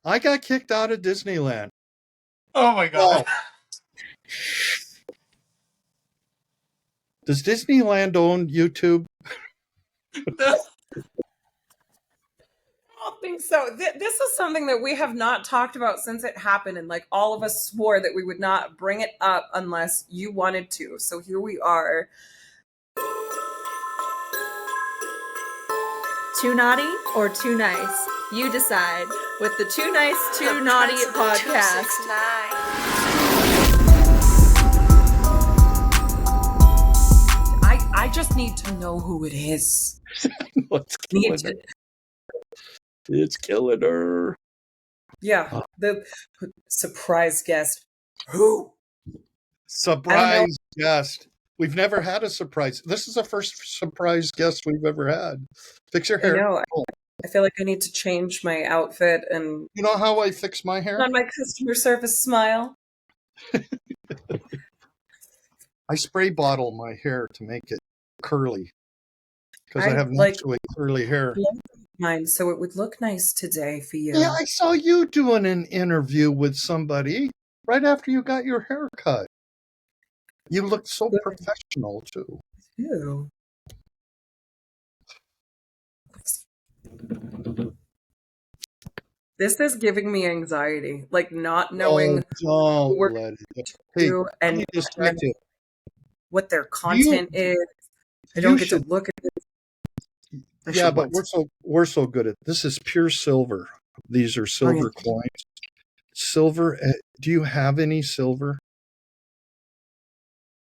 I got kicked out of Disneyland. Oh my God. Does Disneyland own YouTube? No. I don't think so. This is something that we have not talked about since it happened, and like all of us swore that we would not bring it up unless you wanted to. So here we are. Too naughty or too nice? You decide with the Too Nice, Too Naughty podcast. I just need to know who it is. It's killing her. Yeah, the surprise guest. Who? Surprise guest. We've never had a surprise. This is the first surprise guest we've ever had. Fix your hair. I know. I feel like I need to change my outfit and... You know how I fix my hair? On my customer service smile. I spray bottle my hair to make it curly. Because I have naturally curly hair. Mine, so it would look nice today for you. Yeah, I saw you doing an interview with somebody right after you got your hair cut. You looked so professional, too. Ew. This is giving me anxiety, like not knowing and what their content is. I don't get to look at it. Yeah, but we're so good at this. Is pure silver. These are silver coins. Silver. Do you have any silver?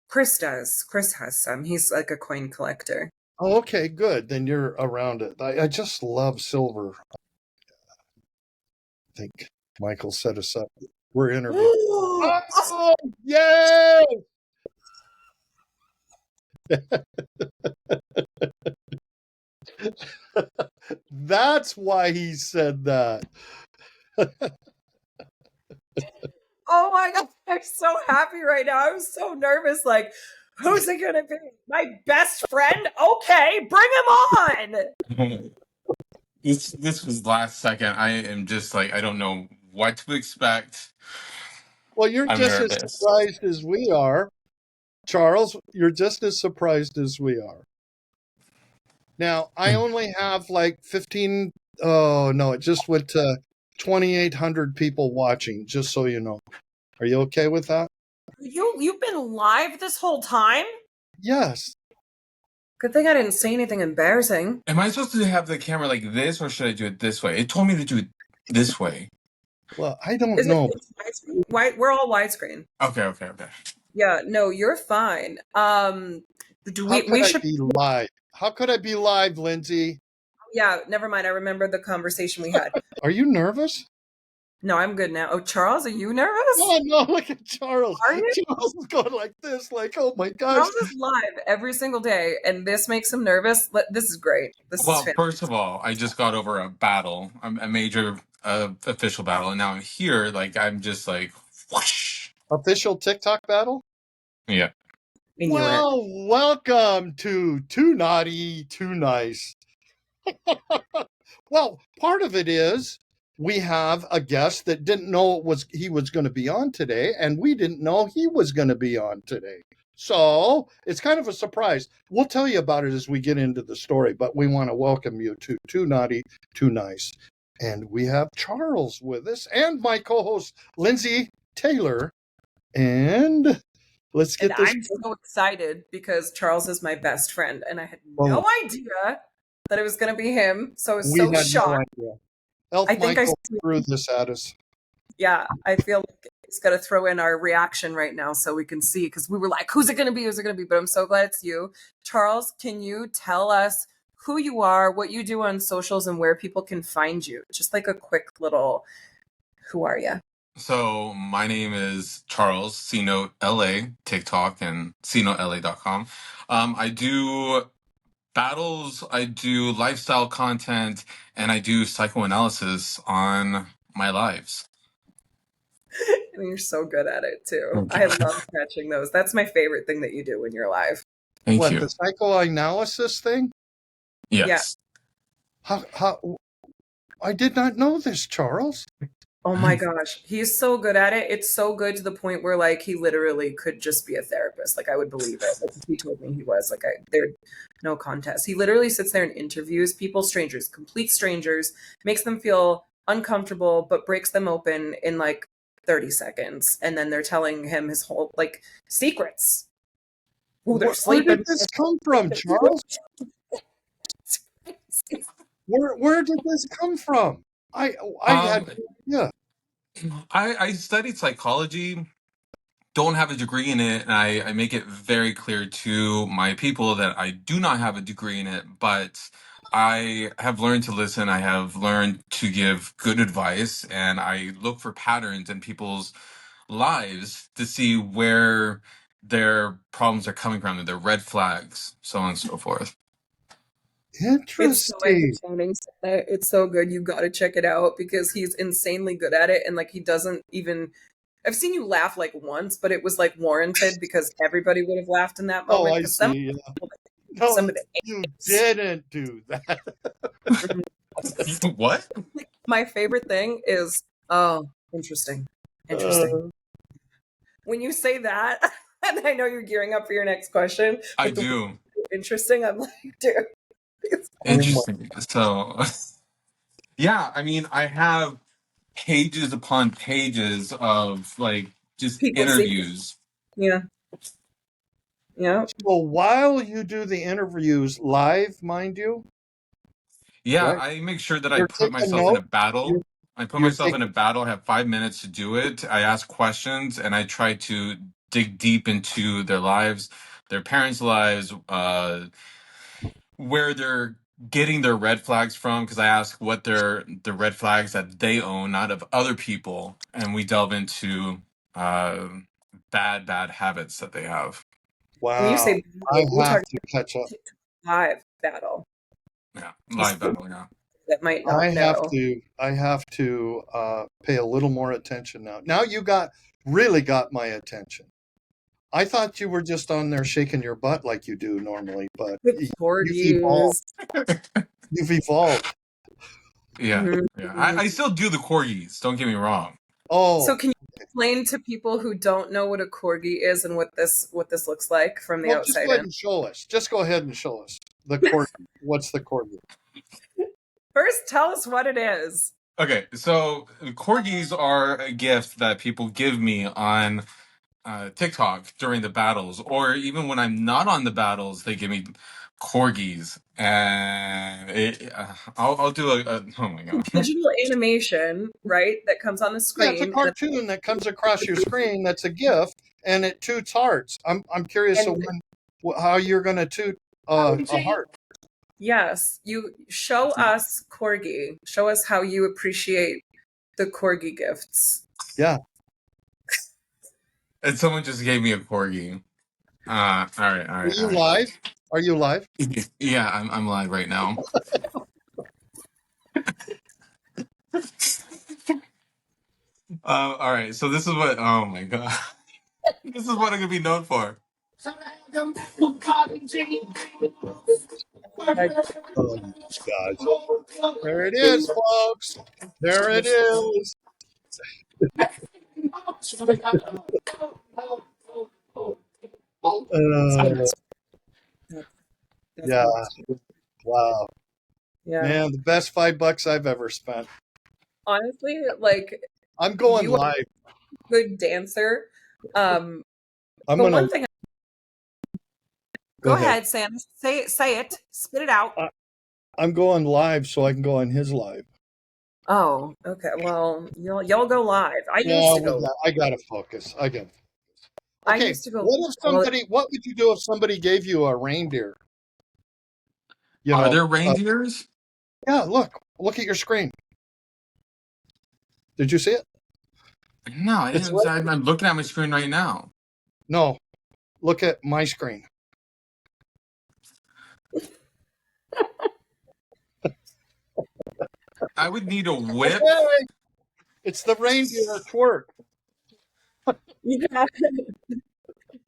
Chris does. Chris has some. He's like a coin collector. Oh, okay, good. Then you're around it. I just love silver. I think Michael set us up. We're interviewing. Oh, yay! That's why he said that. Oh my God, I'm so happy right now. I'm so nervous. Like, who's it going to be? My best friend? Okay, bring him on. This was last second. I am just like, I don't know what to expect. Well, you're just as surprised as we are. Charles, you're just as surprised as we are. Now, I only have like 15. Oh, no, it just went to 2,800 people watching, just so you know. Are you okay with that? You've been live this whole time? Yes. Good thing I didn't say anything embarrassing. Am I supposed to have the camera like this, or should I do it this way? It told me to do it this way. Well, I don't know. We're all widescreen. Okay. Yeah, no, you're fine. We should be live. How could I be live, Lindsay? Yeah, never mind. I remember the conversation we had. Are you nervous? No, I'm good now. Oh, Charles, are you nervous? Oh, no, look at Charles. Are you? Charles is going like this, like, oh my gosh. Charles is live every single day, and this makes him nervous. This is great. Well, first of all, I just got over a battle, a major official battle, and now I'm here, like, I'm just like, whoosh. Official TikTok battle? Yeah. Well, welcome to Too Naughty, Too Nice. Well, part of it is we have a guest that didn't know he was going to be on today, and we didn't know he was going to be on today. So it's kind of a surprise. We'll tell you about it as we get into the story, but we want to welcome you to Too Naughty, Too Nice. And we have Charles with us and my co-host, Linzy Taylor. And let's get this. I'm so excited because Charles is my best friend, and I had no idea that it was going to be him. So I was so shocked. No Elf I think Michael threw this at us. Yeah, I feel like he's got to throw in our reaction right now so we can see, because we were like, who's it going to be? Who's it going to be? But I'm so glad it's you. Charles, can you tell us who you are, what you do on socials, and where people can find you? Just like a quick little, who are you? So my name is Charles, Cnote LA, TikTok, and cnotela.com. I do battles, I do lifestyle content, and I do psychoanalysis on my lives. And you're so good at it too. I love catching those. That's my favorite thing that you do when you're live. Thank you. The psychoanalysis thing? Yes. Yeah. How I did not know this, Charles. Oh my gosh, he's so good at it. It's so good to the point where like he literally could just be a therapist. Like I would believe it. Like if he told me he was like there no contest. He literally sits there and interviews people, strangers, complete strangers, makes them feel uncomfortable, but breaks them open in like 30 seconds. And then they're telling him his whole like secrets. Who they're Where did sleeping this come from, Charles? Where did this come from? I had Um, no idea. I studied psychology, don't have a degree in it, and I make it very clear to my people that I do not have a degree in it, but I have learned to listen. I have learned to give good advice, and I look for patterns in people's lives to see where their problems are coming from, their red flags, so on and so forth. It's so Interesting. entertaining. It's so good. You got to check it out because he's insanely good at it. And like, he doesn't even. I've seen you laugh like once, but it was like warranted because everybody would have laughed in that Oh, moment. I Because some see. people, No, some of the you idiots. didn't do that. What? My favorite thing is, oh, interesting. Interesting. When you say that, and I know you're gearing up for your next question, I but the do. interesting, I'm like, dude. Oh my. Interesting. So, yeah, I mean, I have pages upon pages of like just People secret. interviews. Yeah. Yeah. So while you do the interviews live, mind you, Yeah, right? I make sure that I You're put taking myself in a notes. battle. You're, I put you're myself in a taking. battle, I have 5 minutes to do it. I ask questions and I try to dig deep into their lives, their parents' lives, where they're getting their red flags from, because I ask what they're the red flags that they own, not of other people, and we delve into uh, bad habits that they have. When you Wow. say I battle, we have talk to catch up. live battle. Yeah, Just live for battle. Yeah. that might I not have know. to. I have to pay a little more attention now. Now you really got my attention. I thought you were just on there shaking your butt like you do normally, but The you've evolved. corgis. You've evolved. Yeah, Mhm. yeah. I still do the corgis. Don't get me wrong. So Oh, can you explain to people who don't know what a corgi is and what this looks like from the well, just outside go ahead in? and show us. Just go ahead and show us the corgi. What's the corgi? First, tell us what it is. Okay, so corgis are a gift that people give me on TikTok during the battles, or even when I'm not on the battles, they give me corgis, and I'll do a oh my god. Digital animation, right? That comes on the Yeah, it's a screen, cartoon that comes across your screen. That's a GIF, and it toots hearts. I'm curious of and how you're going to toot a heart. yes, you show us corgi. Show us how you appreciate the corgi gifts. Yeah. And someone just gave me a corgi. All right, all Are right, you all right. live? Are you live? Yeah, I'm live right now. All right, so this is what. Oh my god, this is what I'm gonna be known for. Like, Oh my gosh. There it is, folks. There it is. Uh, that's, that's yeah. awesome. Wow. Yeah. Man, the best $5 I've ever spent. Honestly, like I'm going you are live. a good dancer. Um, I'm but going one to thing, go go ahead. ahead, Sam. Say it. Spit it out. I'm going live so I can go on his live. Oh, okay. Well, y'all go live. I used Yeah, to go. I got to focus. I got to focus. I Okay, used to go. what would you do if somebody gave you a reindeer? You Are know, there reindeers? yeah, look at your screen. Did you see it? No, I It's didn't. right. I'm looking at my screen right now. No, look at my screen. I would need a whip. Okay. It's the reindeer twerk. Yeah.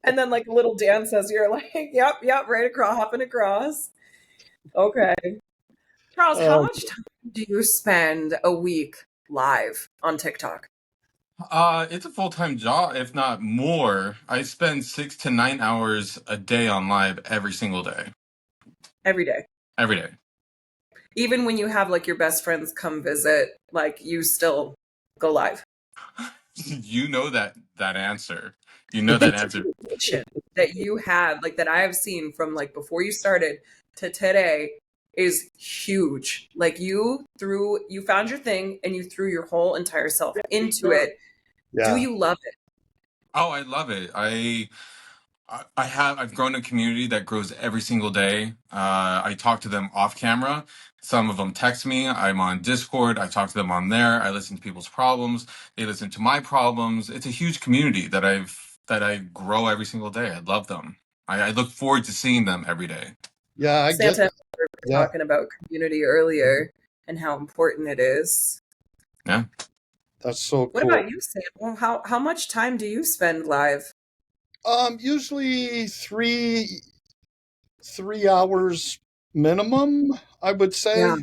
And then like a little dance as you're like, yep, right across, hopping across. Okay. Charles, how Oh, much time do you spend a week live on TikTok? It's a full-time job, if not more. I spend 6 to 9 hours a day on live every single day. Every day. Every day. Even when you have like your best friends come visit, like you still go live. You know that answer. You know that answer. That you have, like that I have seen from like before you started to today is huge. Like you found your thing and you threw your whole entire self into it. Yeah. Do you love it? Oh, I love it. I've grown a community that grows every single day. I talk to them off camera. Some of them text me. I'm on Discord. I talk to them on there. I listen to people's problems. They listen to my problems. It's a huge community that I grow every single day. I love them. I look forward to seeing them every day. Yeah, I get Santa that. were Yeah. talking about community earlier and how important it is. Yeah. That's so What cool. about you, Sam? Well, how much time do you spend live? Usually 3 hours minimum, I would say. Yeah.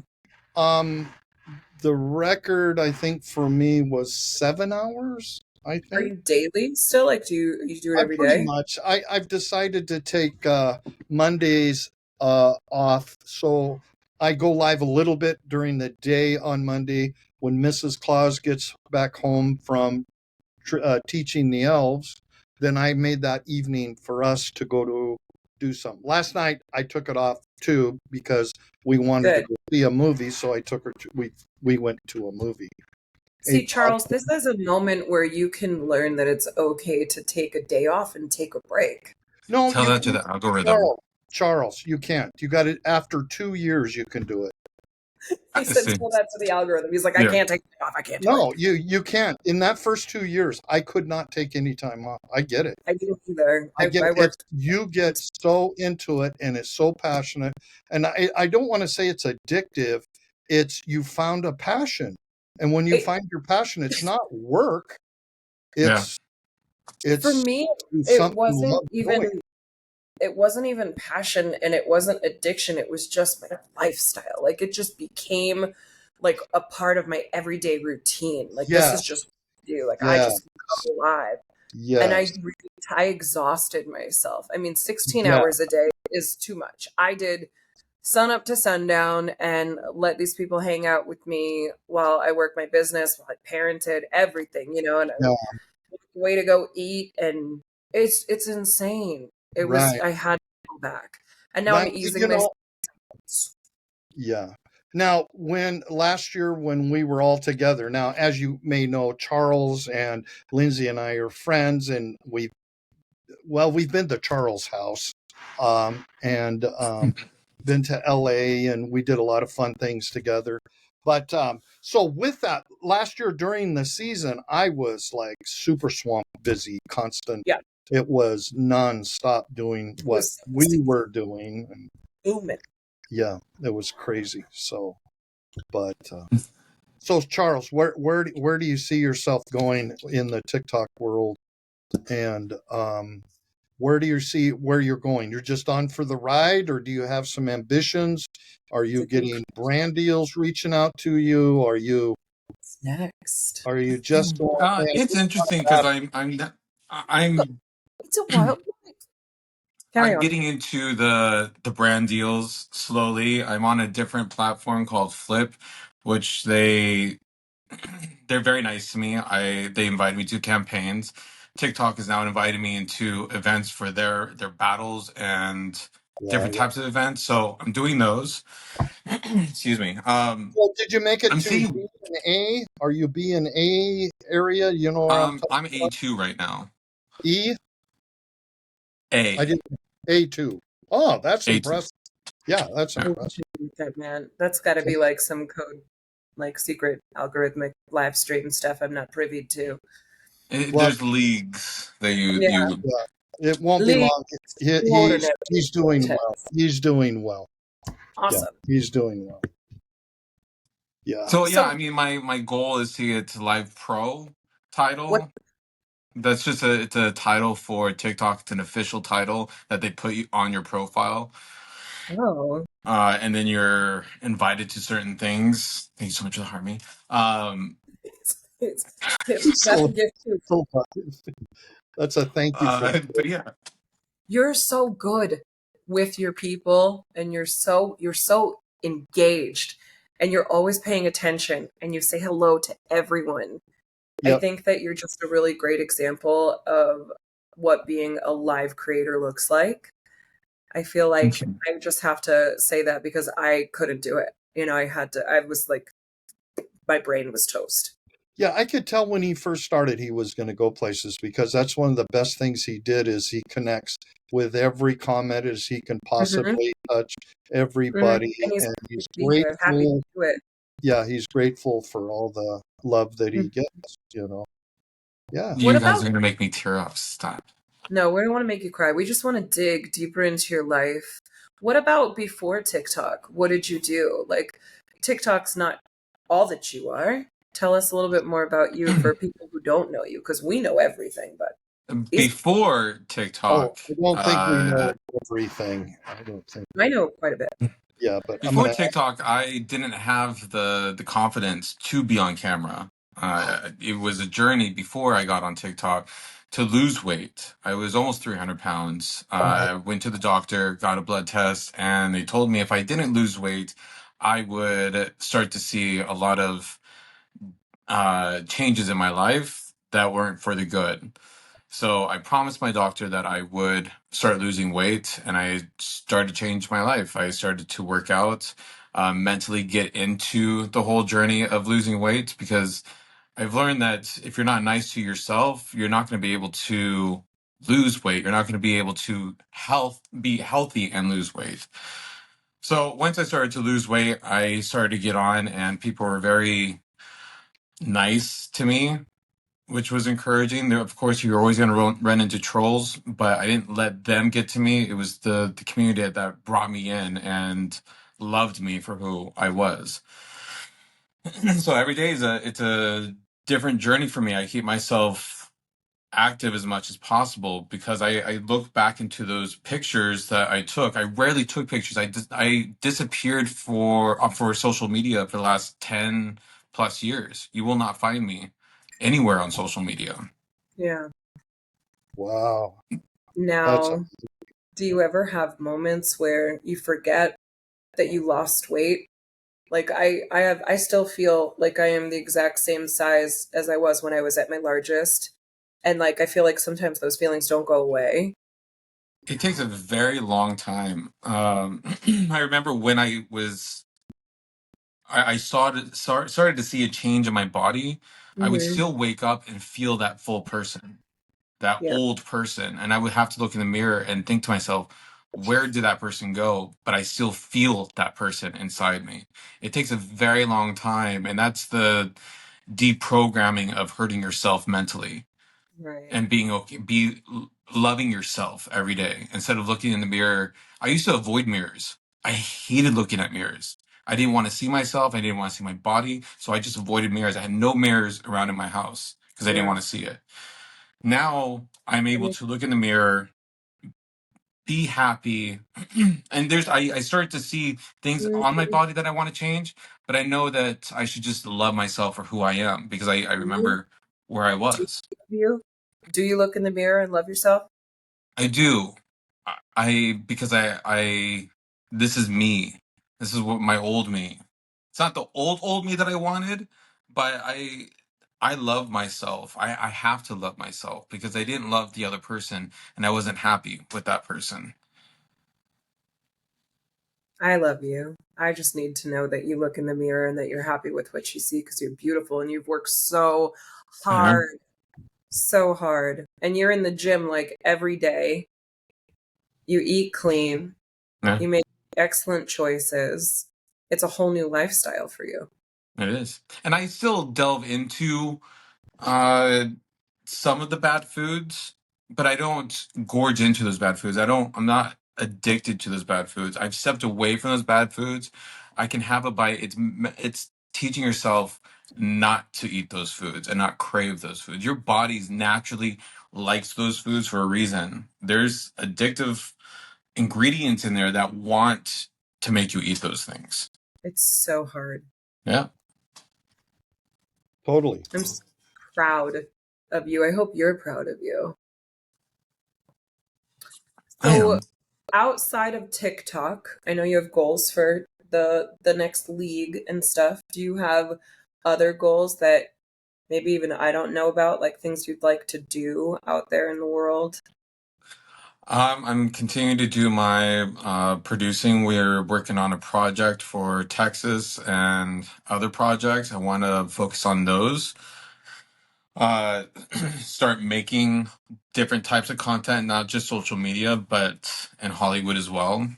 The record I think for me was 7 hours, I Are think. you daily still? Like, do you do it every Pretty day? much. I've decided to take Mondays off, so I go live a little bit during the day on Monday when Mrs. Claus gets back home from teaching the elves. Then I made that evening for us to go to do something. Last night I took it off too because we wanted to Good. go see a movie, so I took her to we went to a movie. See, Charles, this is a moment where you can learn that it's okay to take a day off and take a break. No, Tell you that to can't. the algorithm. Charles, you can't. You got it after 2 years. You can do it. He said, See. tell that to the algorithm. He's like, I Yeah. can't take it off. I can't do it. No, you can't. In that first 2 years, I could not take any time off. I get it. I didn't either. I get I it. worked. You get so into it and it's so passionate. And I don't want to say it's addictive. It's you found a passion. And when you find your passion, it's not work. It's For me, something you love doing. it wasn't even passion and it wasn't addiction. It was just my lifestyle. Like it just became like a part of my everyday routine. Like this is just what I do. Like I just go live. Yes. And I exhausted myself. I mean, 16 hours a day is too much. I did sun up to sundown and let these people hang out with me while I work my business, while I parented, everything, you know, and way to go eat. And it's insane. It was, I had to go back. And now I'm easing myself. Yeah. Now, last year when we were all together, now, as you may know, Charles and Linzy and I are friends, and we've been to Charles' house, and been to LA, and we did a lot of fun things together. But so with that, last year during the season, I was like super swamped, busy, constant. Yeah. It was nonstop doing what we were doing. And booming. Yeah, it was crazy. So, but so Charles, where do you see yourself going in the TikTok world, and where do you see where you're going? You're just on for the ride, or do you have some ambitions? Are you getting brand deals reaching out to you? Are you next? Are you just it's interesting because I'm it's a wild I'm getting into the brand deals slowly. I'm on a different platform called Flip, which they're very nice to me. They invite me to campaigns. TikTok is now inviting me into events for their battles and different types of events. So I'm doing those. Excuse me. Well, did you make it to B and A? Are you B and A area? You know where I'm A2 right now. E? A. I did A2. Oh, that's A2. impressive. Yeah, that's impressive. Man, that's got to be like some code, like secret algorithmic live stream stuff I'm not privy to. There's leagues that you. It won't be long. He's doing well. He's doing well. Awesome. Yeah, he's doing well. Yeah. So I mean, my goal is to get to Live Pro title. That's just it's a title for TikTok. It's an official title that they put you on your profile. And then you're invited to certain things. Thank you so much for the harmony. That's So, a gift too. so that's a thank you for that. But yeah, You're so good with your people, and you're so engaged, and you're always paying attention, and you say hello to everyone. I Yep. think that you're just a really great example of what being a live creator looks like. I feel thank like you. I just have to say that because I couldn't do it. I was like, my brain was toast. Yeah, I could tell when he first started he was going to go places, because that's one of the best things he did is he connects with every comment as he can Hmm. possibly touch Hmm. everybody, And he's and happy he's to be here, happy to grateful. do it. Yeah, he's grateful for all the love that he Mhm. gets. Yeah. What You guys about are gonna make me tear up. Stop. No, we don't want to make you cry. We just want to dig deeper into your life. What about before TikTok? What did you do? Like, TikTok's not all that you are. Tell us a little bit more about you for people who don't know you, because we know everything, but these Before Oh, TikTok, I don't think we know everything. I don't think. I know quite a bit. Yeah, but I'm before gonna. TikTok, I didn't have the confidence to be on camera. It was a journey before I got on TikTok to lose weight. I was almost 300 pounds. I went to the doctor, got a blood test, and they told me if I didn't lose weight, I would start to see a lot of changes in my life that weren't for the good. So I promised my doctor that I would start losing weight, and I started to change my life. I started to work out, mentally get into the whole journey of losing weight, because I've learned that if you're not nice to yourself, you're not going to be able to lose weight. You're not going to be able to be healthy and lose weight. So once I started to lose weight, I started to get on, and people were very nice to me, which was encouraging. There, of course, you're always going to run into trolls, but I didn't let them get to me. It was the community that brought me in and loved me for who I was. So every day it's a different journey for me. I keep myself active as much as possible because I look back into those pictures that I took. I rarely took pictures. I disappeared for social media for the last 10 plus years. You will not find me anywhere on social media. Yeah. Wow, that's Now, do you ever have moments where you forget that you lost weight? Like I still feel like I am the exact same size as I was when I was at my largest. And like I feel like sometimes those feelings don't go away. It takes a very long time. I remember when I started to see a change in my body. I would Hmm. still wake up and feel that full person, that Yeah, old person, and I would have to look in the mirror and think to myself, where did that person go? But I still feel that person inside me. It takes a very long time, and that's the deprogramming of hurting yourself mentally right. and being okay, loving yourself every day instead of looking in the mirror. I used to avoid mirrors. I hated looking at mirrors. I didn't want to see myself. I didn't want to see my body. So I just avoided mirrors. I had no mirrors around in my house because I didn't Yeah. want to see it. Now I'm I able mean, to look in the mirror, be happy. And I started to see things on my body that I want to change, but I know that I should just love myself for who I am because I do remember where I you was. you do you look in the mirror and love yourself? I do. Because I this is me. This is what my old me. It's not the old me that I wanted, but I love myself. I have to love myself because I didn't love the other person and I wasn't happy with that person. I love you. I just need to know that you look in the mirror and that you're happy with what you see because you're beautiful and you've worked Yeah. hard, so hard. And you're in the gym like every day. You eat clean. Yeah, You make excellent choices. It's a whole new lifestyle for you. it is. And I still delve into Uh, some of the bad foods, but I don't gorge into those bad foods. I'm not addicted to those bad foods. I've stepped away from those bad foods. I can have a bite. It's teaching yourself not to eat those foods and not crave those foods. Your body's naturally likes those foods for a reason. There's addictive ingredients in there that want to make you eat those things. It's so hard. Yeah. Totally. I'm so proud of you. I hope you're proud of you. I So am. outside of TikTok, I know you have goals for the next league and stuff. Do you have other goals that maybe even I don't know about, like things you'd like to do out there in the world? I'm continuing to do my producing. We're working on a project for Texas and other projects. I want to focus on those. Uh, Start making different types of content, not just social media, but in Hollywood as well.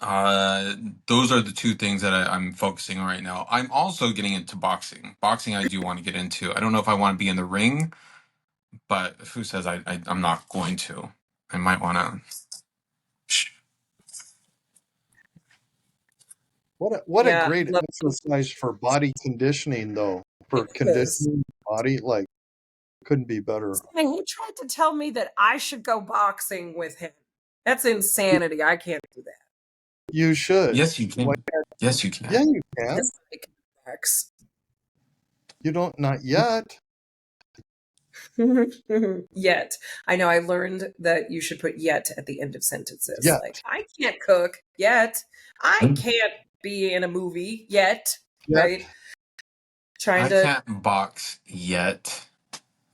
Uh, those are the two things that I'm focusing on right now. I'm also getting into boxing. Boxing, I do want to get into. I don't know if I want to be in the ring, but who says I'm not going to? I might want to. What a Yeah, great love exercise for body conditioning, though. For it is. conditioning the body, like couldn't be better. And he tried to tell me that I should go boxing with him. That's insanity. I can't do that. You should. Yes, you Why- can. Yes, you Yeah, can. you can. Yes, I can box. You don't, not yet. Yet. I know I learned that you should put yet at the end of sentences. Yet. Like, I can't cook yet. I can't be in a movie yet. Yet. Right? Trying I to. can't box yet.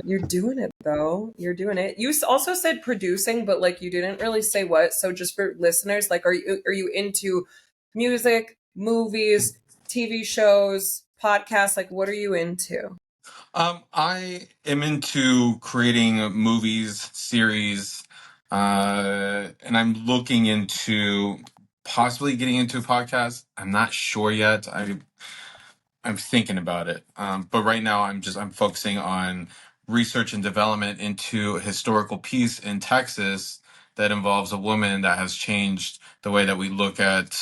You're doing it though. You're doing it. You also said producing, but like you didn't really say what. So just for listeners, like, are you into music, movies, TV shows, podcasts? Like, what are you into? I am into creating movies, series, and I'm looking into possibly getting into a podcast. I'm not sure yet. I'm thinking about it. But right now I'm focusing on research and development into a historical piece in Texas that involves a woman that has changed the way that we look at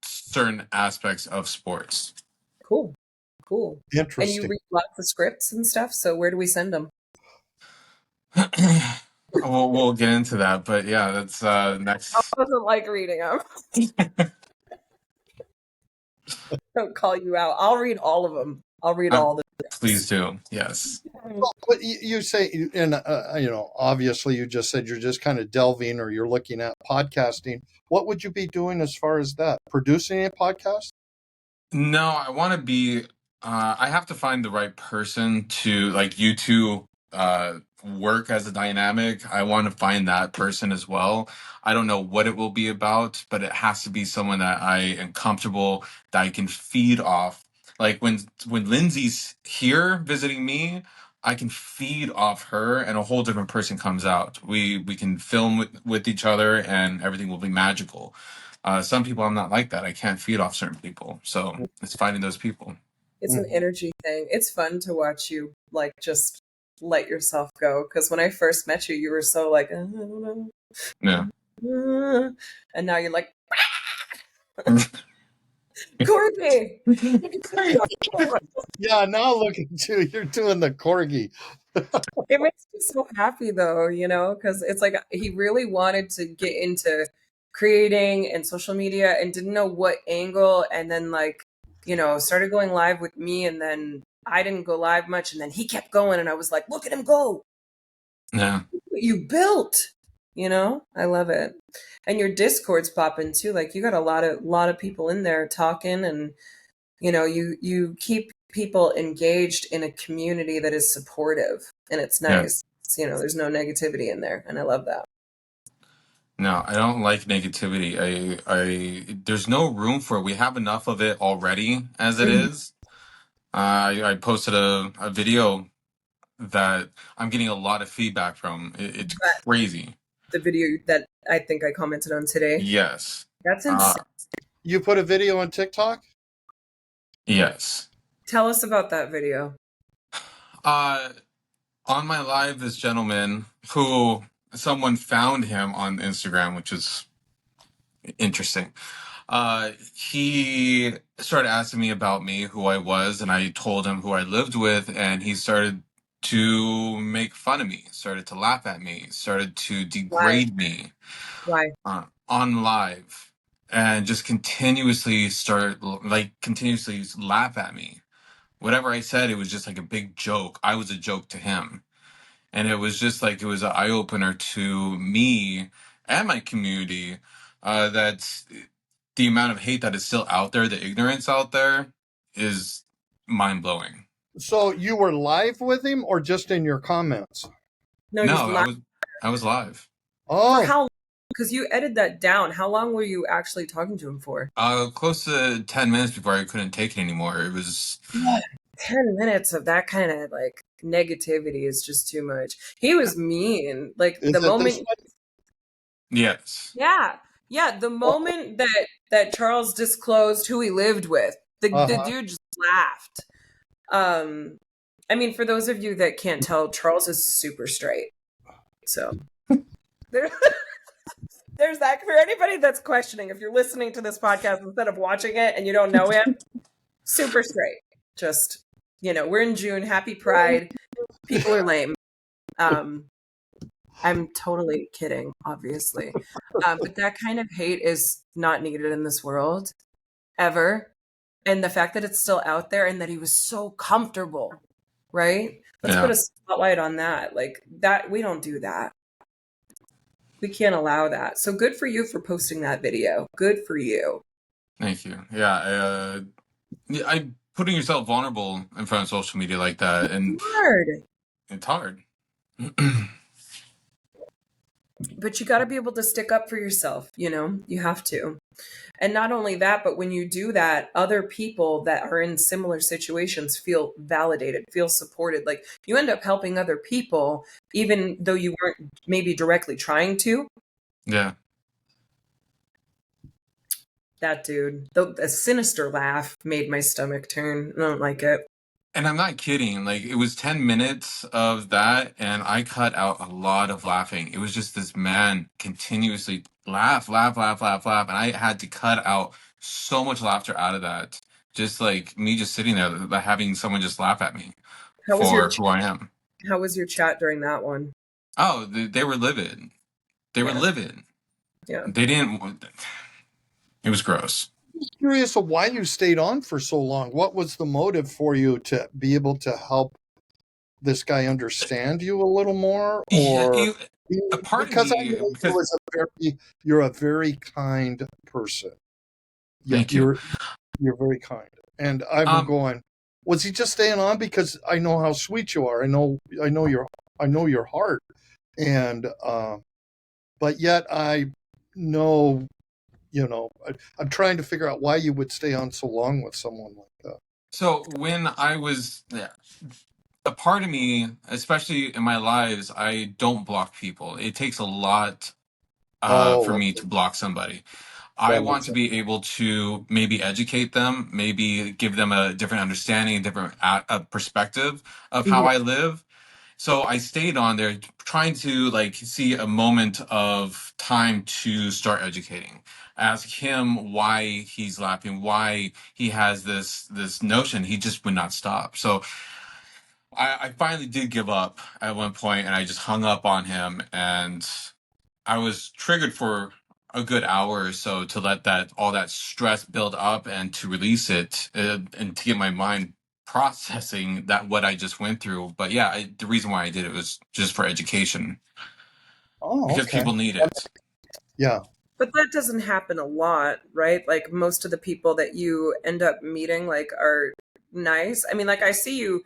certain aspects of sports. Cool, cool. And you Interesting. read lots of scripts and stuff. So where do we send them? We'll get into that, but yeah, that's next. I doesn't like reading them. Don't call you out. I'll read all of them. I'll read all the Please do. Yes. Well, but you say, and obviously, you just said you're just kind of delving or you're looking at podcasting. What would you be doing as far as that? Producing a podcast? No, I want to be. I have to find the right person to like you two work as a dynamic. I want to find that person as well. I don't know what it will be about, but it has to be someone that I am comfortable that I can feed off. Like when Linzy's here visiting me, I can feed off her, and a whole different person comes out. We can film with each other, and everything will be magical. Some people I'm not like that. I can't feed off certain people. So it's finding those people. It's an energy thing. It's fun to watch you like just let yourself go. Because when I first met you, you were so like, I don't Yeah. know. And now you're like, Corky. Yeah, now look at you. You're doing the corgi. It makes me so happy though, because it's like he really wanted to get into creating and social media and didn't know what angle. And then like, started going live with me, and then I didn't go live much, and then he kept going, and I was like, look at him go. Yeah. What you built. I love it. And your Discord's popping too. Like you got a lot of people in there talking, and you keep people engaged in a community that is supportive, and it's Yeah. nice. There's no negativity in there, and I love that. No, I don't like negativity. There's no room for it. We have enough of it already as it is. I posted a video that I'm getting a lot of feedback from. It's crazy. The video that I think I commented on today. Yes. That's insane. You put a video on TikTok? Yes. Tell us about that video. On my live, this gentleman who someone found him on Instagram, which is interesting. He started asking me about me, who I was, and I told him who I lived with, and he started to make fun of me, started to laugh at me, started to degrade me Why? on live, and just continuously continuously laugh at me. whatever I said, it was just like a big joke. I was a joke to him. And it was just like, it was an eye opener to me and my community, that the amount of hate that is still out there, the ignorance out there, is mind blowing. So you were live with him or just in your comments? No, No, he's I was live. For Oh, how long? Because you edited that down. How long were you actually talking to him for? Close to 10 minutes before I couldn't take it anymore. It was 10 minutes of that kind of like negativity is just too much. He was mean. Like is the it this moment, way? yes. yeah, the moment that Charles disclosed who he lived with, the Uh-huh. dude just laughed. I mean, for those of you that can't tell, Charles is super straight. So there, there's that. For anybody that's questioning, if you're listening to this podcast instead of watching it and you don't know him, super straight. Just, we're in June. Happy Pride. People are lame. I'm totally kidding, obviously. But that kind of hate is not needed in this world ever. And the fact that it's still out there and that he was so comfortable, right? Let's put a spotlight on that. Like that, we don't do that. We can't allow that. So good for you for posting that video. Good for you. Thank you. Yeah, I putting yourself vulnerable in front of social media like that, and Hard. it's hard. But you got to be able to stick up for yourself. You have to. And not only that, but when you do that, other people that are in similar situations feel validated, feel supported. Like you end up helping other people, even though you weren't maybe directly trying to. Yeah. That dude, the sinister laugh made my stomach turn. I don't like it. And I'm not kidding. Like, it was 10 minutes of that, and I cut out a lot of laughing. It was just this man continuously laugh, laugh, laugh, laugh, laugh. And I had to cut out so much laughter out of that. Just like me just sitting there, having someone just laugh at me How was your for who I am. How was your chat during that one? Oh, they were livid. They were livid. Yeah. They didn't. It was gross. Curious of why you stayed on for so long. What was the motive for you to be able to help this guy understand you a little more, Yeah, or a part of because I me, know because you're a very kind person. Yeah, thank you. you're very kind, and I'm going. Was he just staying on because I know how sweet you are? I know your heart, and but yet I know. I'm trying to figure out why you would stay on so long with someone like that. So when I was, a part of me, especially in my lives, I don't block people. It takes a lot for me to block somebody. I That want makes to sense. be able to maybe educate them, maybe give them a different understanding, a different perspective of how I live. So I stayed on there trying to like see a moment of time to start educating. Ask him why he's laughing, why he has this notion. He just would not stop. So I finally did give up at one point, and I just hung up on him, and I was triggered for a good hour or so to let all that stress build up and to release it, and to get my mind processing that what I just went through. But yeah, the reason why I did it was just for education, Oh, because okay. people need it. Yeah. But that doesn't happen a lot, right? Like most of the people that you end up meeting like are nice. I mean, like I see you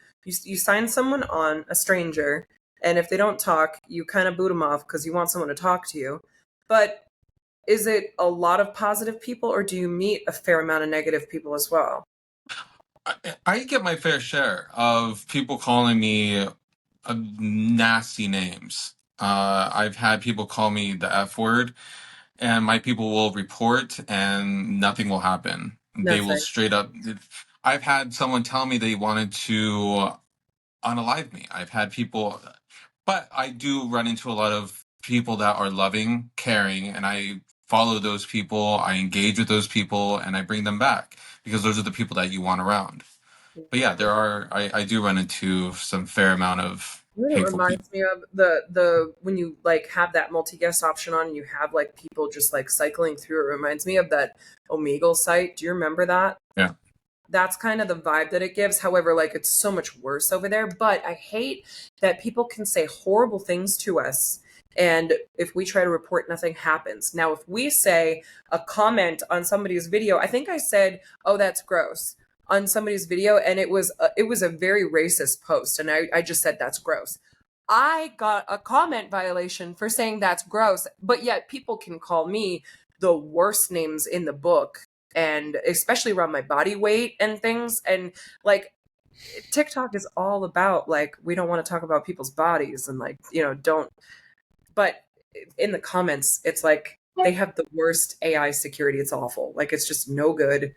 sign someone on, a stranger, and if they don't talk, you kind of boot them off because you want someone to talk to you. But is it a lot of positive people, or do you meet a fair amount of negative people as well? I get my fair share of people calling me nasty names. I've had people call me the F word, and my people will report and nothing will happen. They will Nothing. straight up. I've had someone tell me they wanted to unalive me. I've had people, but I do run into a lot of people that are loving, caring, and I follow those people, I engage with those people, and I bring them back because those are the people that you want around. But yeah, I do run into some fair amount of It hateful people. reminds me of the when you like have that multi-guest option on and you have like people just like cycling through. It reminds me of that Omegle site. Do you remember that? Yeah. That's kind of the vibe that it gives. However, like it's so much worse over there. But I hate that people can say horrible things to us. And if we try to report, nothing happens. Now, if we say a comment on somebody's video, I think I said, "Oh, that's gross," on somebody's video, and it was a very racist post, and I just said that's gross. I got a comment violation for saying that's gross, but yet people can call me the worst names in the book, and especially around my body weight and things. And like TikTok is all about like we don't want to talk about people's bodies and like, don't. But in the comments, it's like they have the worst AI security. It's awful. Like it's just no good.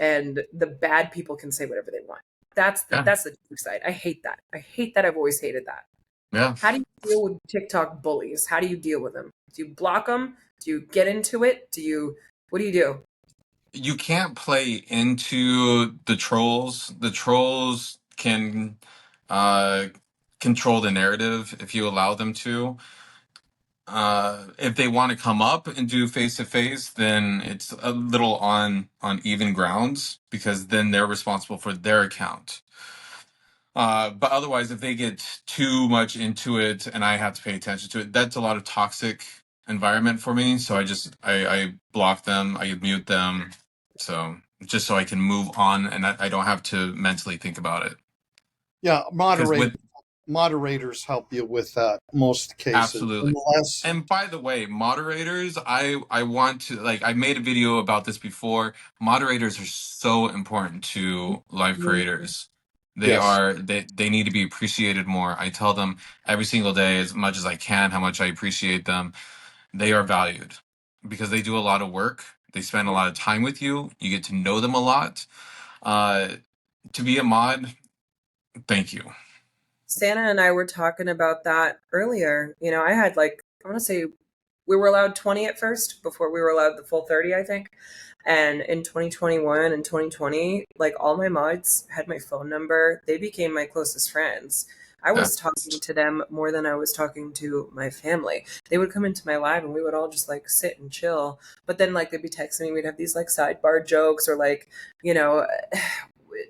And the bad people can say whatever they want. That's the dark side. I hate that. I hate that. I've always hated that. Yeah. How do you deal with TikTok bullies? How do you deal with them? Do you block them? Do you get into it? What do you do? You can't play into the trolls. The trolls can control the narrative if you allow them to. If they want to come up and do face to face, then it's a little on even grounds because then they're responsible for their account. But otherwise, if they get too much into it and I have to pay attention to it, that's a lot of toxic environment for me. So I block them, I mute them. So just so I can move on and I don't have to mentally think about it. Yeah, moderators help you with that most cases. Absolutely. And by the way, moderators, I want to, like, I made a video about this before. Moderators are so important to live creators. They need to be appreciated more. I tell them every single day as much as I can how much I appreciate them. They are valued because they do a lot of work. They spend a lot of time with you. You get to know them a lot. To be a mod, thank you. Santa and I were talking about that earlier. I had I want to say we were allowed 20 at first before we were allowed the full 30, I think. And in 2021 and 2020, like all my mods had my phone number. They became my closest friends. I was talking to them more than I was talking to my family. They would come into my live and we would all just like sit and chill. But then like they'd be texting me, we'd have these like sidebar jokes or like,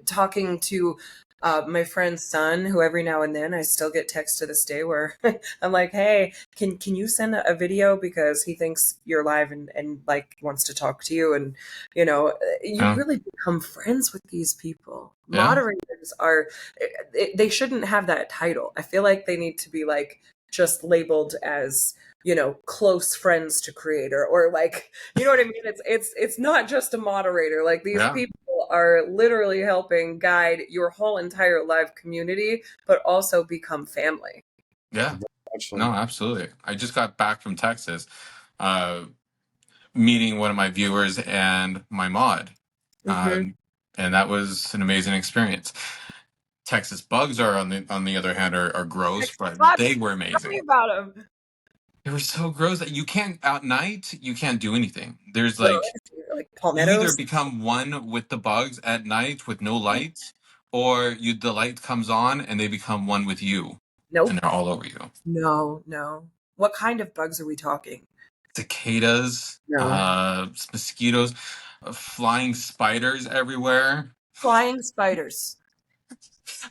talking to my friend's son, who every now and then I still get texts to this day where I'm like, hey, can you send a video because he thinks you're live and like wants to talk to you. And, you really become friends with these people. Yeah. Moderators they shouldn't have that title. I feel like they need to be like just labeled as, close friends to creator or like, you know what I mean? It's not just a moderator. Like these people are literally helping guide your whole entire live community, but also become family. Yeah. No, absolutely. I just got back from Texas, meeting one of my viewers and my mod. And that was an amazing experience. Texas bugs are on the other hand are gross, but they were amazing. Tell me about them. They were so gross that you can't at night. You can't do anything. There's like palmettos. You either become one with the bugs at night with no light, or the light comes on and they become one with you. Nope. And they're all over you. No. What kind of bugs are we talking? Cicadas, mosquitoes, flying spiders everywhere. Flying spiders.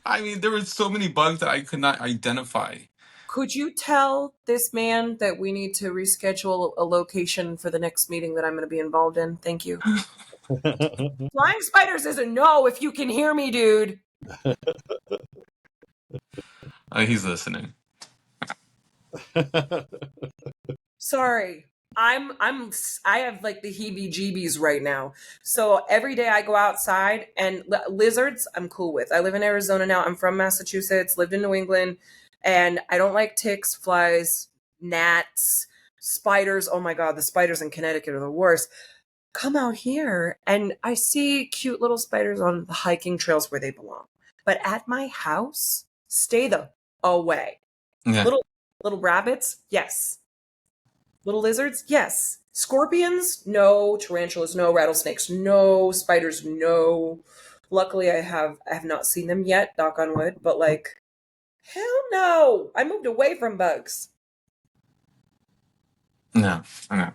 I mean, there were so many bugs that I could not identify. Could you tell this man that we need to reschedule a location for the next meeting that I'm going to be involved in? Thank you. Flying spiders is a no if you can hear me, dude. He's listening. Sorry. I have like the heebie-jeebies right now. So every day I go outside and lizards I'm cool with. I live in Arizona now. I'm from Massachusetts, lived in New England. And I don't like ticks, flies, gnats, spiders. Oh my God, the spiders in Connecticut are the worst. Come out here and I see cute little spiders on the hiking trails where they belong. But at my house, stay the away. Yeah. Little rabbits, yes. Little lizards, yes. Scorpions, no. Tarantulas, no. Rattlesnakes, no. Spiders, no. Luckily, I have not seen them yet, knock on wood, but like, hell no! I moved away from bugs. No. I'm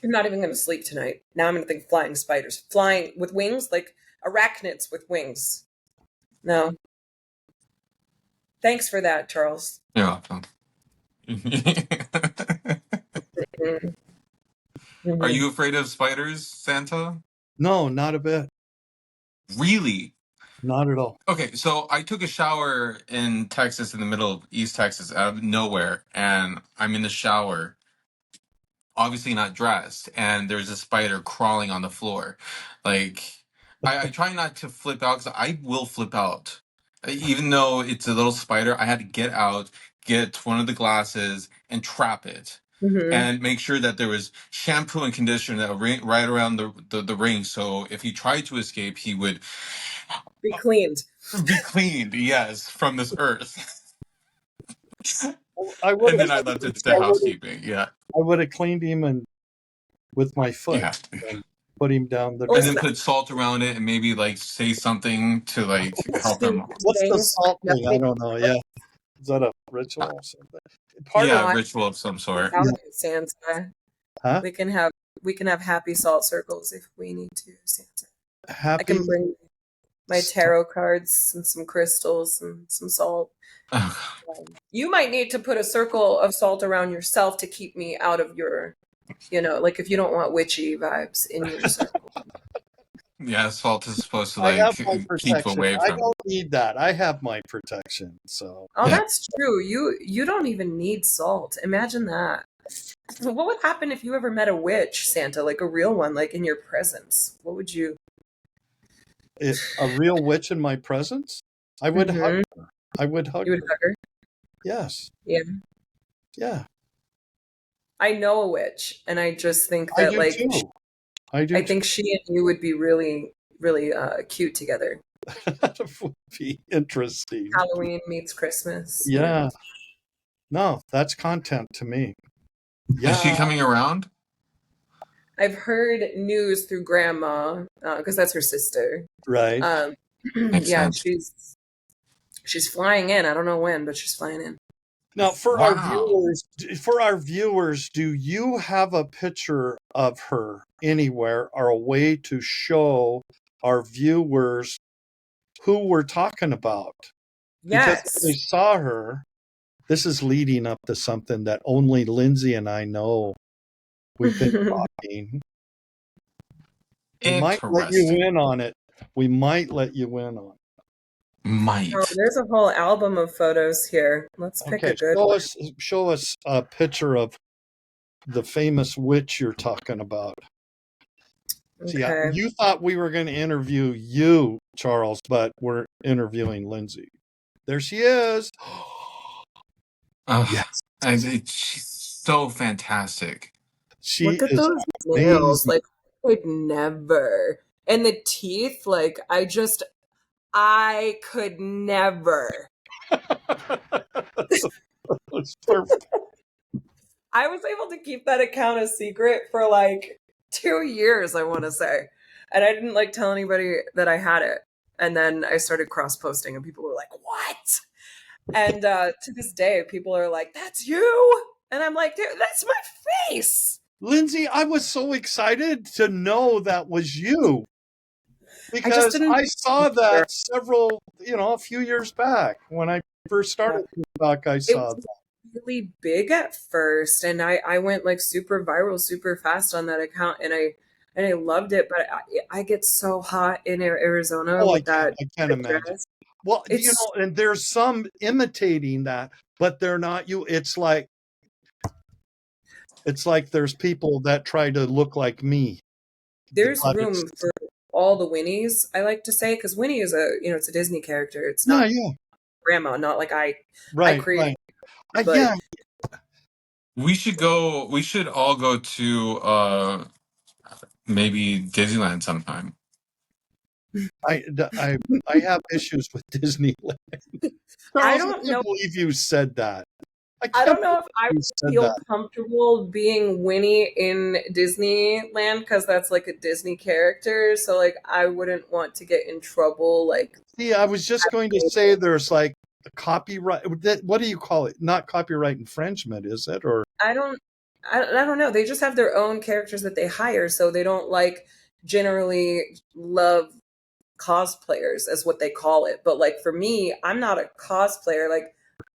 not even going to sleep tonight. Now I'm going to think flying spiders. Flying with wings? Like, arachnids with wings. No. Thanks for that, Charles. You're welcome. Are you afraid of spiders, Santa? No, not a bit. Really? Not at all. Okay, so I took a shower in Texas, in the middle of East Texas, out of nowhere, and I'm in the shower, obviously not dressed, and there's a spider crawling on the floor. Like, I try not to flip out because I will flip out. Even though it's a little spider, I had to get out, get one of the glasses, and trap it. And make sure that there was shampoo and conditioner that were right around the ring. So if he tried to escape, he would Be cleaned. be cleaned, yes, from this earth. I would And then I left it to housekeeping. Yeah. I would have cleaned him and with my foot Yeah. and put him down the. And then put salt around it and maybe like say something to like help him. What's the salt thing? I don't know. Yeah, is that a ritual or something? Yeah, ritual of some sort. Santa. Huh? We can have happy salt circles if we need to, Santa. Happy. I can bring my tarot cards and some crystals and some salt. You might need to put a circle of salt around yourself to keep me out of your, like if you don't want witchy vibes in your circle. Yeah, salt is supposed to I have like my keep protection. away I from. don't need that. I have my protection. So. Oh, Yeah. that's true. You don't even need salt. Imagine that. What would happen if you ever met a witch, Santa, like a real one, like in your presence? What would you? A real witch in my presence? I would hug her. I would hug You would her. hug her? Yes. Yeah. Yeah. I know a witch, and I just think I that do like too. I do. I think she and you would be really, really cute together. That would be interesting. Halloween meets Christmas. Yeah. No, that's content to me. Yeah. Is she coming around? I've heard news through Grandma because that's her sister. Right. Makes Yeah, sense. she's flying in. I don't know when, but she's flying in. Now, for Wow. our viewers, do you have a picture of her anywhere or a way to show our viewers who we're talking about? Because if they Yes. saw her, this is leading up to something that only Linzy and I know. We've been talking. We might let you Interesting. in on it. We might let you in on it. Might. Oh, there's a whole album of photos here. Let's pick a good one. Show us a picture of the famous witch you're talking about. See, Okay. you thought we were going to interview you, Charles, but we're interviewing Linzy. There she is. Yes. She's so fantastic. She Look at is those nails. amazing. Like, I could never. And the teeth, like, I could never. It's perfect. I was able to keep that account a secret for like 2 years, I want to say. And I didn't like tell anybody that I had it. And then I started cross posting, and people were like, what? And to this day, people are like, that's you. And I'm like, dude, that's my face. Linzy, I was so excited to know that was you. Because didn't- I saw that a few years back when I first started TikTok, I saw It was really big at first, and I went like super viral, super fast on that account, and I loved it. But I get so hot in Arizona with that. I can't imagine. Well, and there's some imitating that, but they're not you. It's like there's people that try to look like me. There's room for all the Winnies, I like to say, because Winnie is it's a Disney character. It's not Grandma, not like I created. Right. But We should all go to maybe Disneyland sometime. I have issues with Disneyland. I don't know. Believe you said that. I don't know if I would feel comfortable being Winnie in Disneyland because that's like a Disney character. So like I wouldn't want to get in trouble. Like, see, I was just going to say there's like a copyright. What do you call it? Not copyright infringement, is it? Or I don't know. They just have their own characters that they hire, so they don't like generally love cosplayers, as what they call it. But like for me, I'm not a cosplayer. Like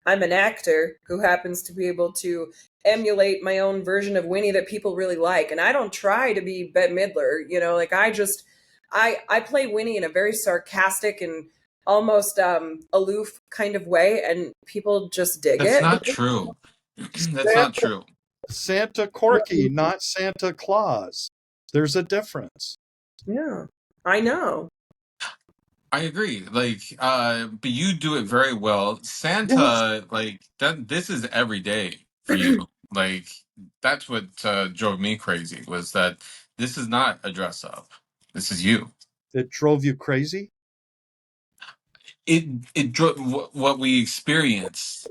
I'm an actor who happens to be able to emulate my own version of Winnie that people really like. And I don't try to be Bette Midler, you know, like I play Winnie in a very sarcastic and almost aloof kind of way, and people just dig That's it. not true. That's Santa, not true. Santa Corky, not Santa Claus. There's a difference. Yeah, I know. I agree. Like, but you do it very well. Yes. Santa, like that. This is every day for you. Like, that's what drove me crazy was that this is not a dress up. This is you. It drove you crazy? It drove what we experienced.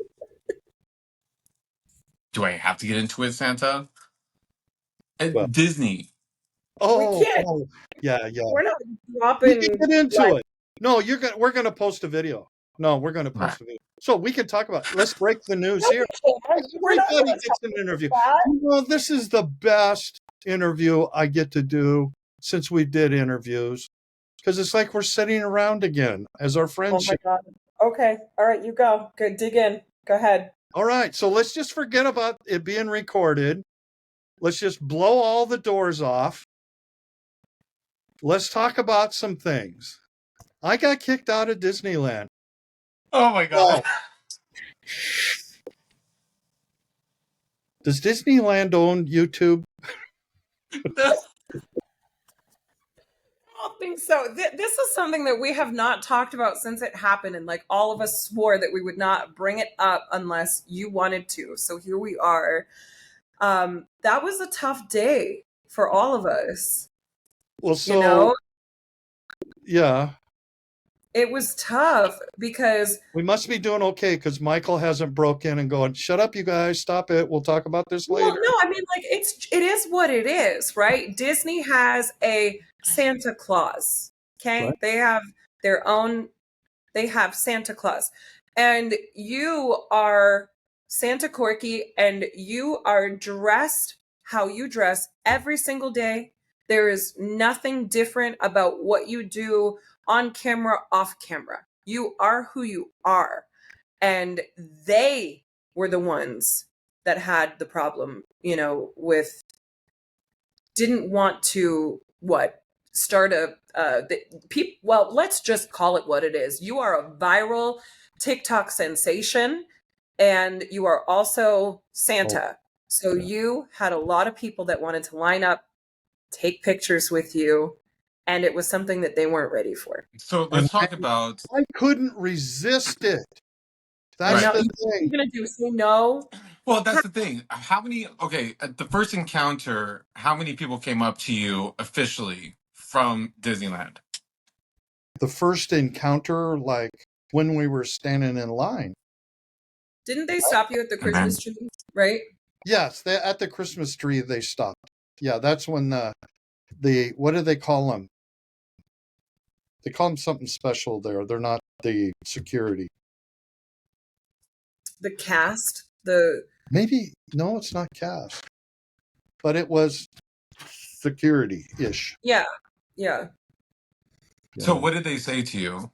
Do I have to get into it, Santa? Well, At Disney. We can't. Yeah. We're not We dropping. can get into like, it. No, we're gonna post a video. No, we're gonna Right. post a video. So we can talk about let's break the news No, here. we can't. We're not Everybody gonna gets an interview. that. You know, this is the best interview I get to do since we did interviews. Because it's like we're sitting around again as our Oh my friendship. God. Okay. All right, you go. Good. Dig in. Go ahead. All right, so let's just forget about it being recorded. Let's just blow all the doors off. Let's talk about some things. I got kicked out of Disneyland. Oh my god. Does Disneyland own YouTube? I don't think so. This is something that we have not talked about since it happened, and like all of us swore that we would not bring it up unless you wanted to. So here we are. That was a tough day for all of us. Well, so You know, yeah, it was tough because we must be doing okay because Michael hasn't broke in and going, "Shut up, you guys! Stop it! We'll talk about this later." well, no, I mean like it is what it is, right? Disney has a Santa Claus. Okay, Right. they have their own. They have Santa Claus, and you are Santa Corky, and you are dressed how you dress every single day. There is nothing different about what you do on camera, off camera. You are who you are. And they were the ones that had the problem, you know, with didn't want to start well, let's just call it what it is. You are a viral TikTok sensation, and you are also Santa. So yeah. you had a lot of people that wanted to line up, take pictures with you, and it was something that they weren't ready for. So let's talk about. I couldn't resist it. That's Right. the What are you thing. gonna do? Say no? Well, that's the thing. How many? Okay, at the first encounter, how many people came up to you officially from Disneyland? The first encounter, like when we were standing in line. Didn't they stop you at the Christmas tree? Right? Yes, at the Christmas tree they stopped. Yeah, that's when the what do they call them? They call them something special there. They're not the security. The cast, the Maybe no, it's not cast, but it was security-ish. yeah. So Yeah. what did they say to you?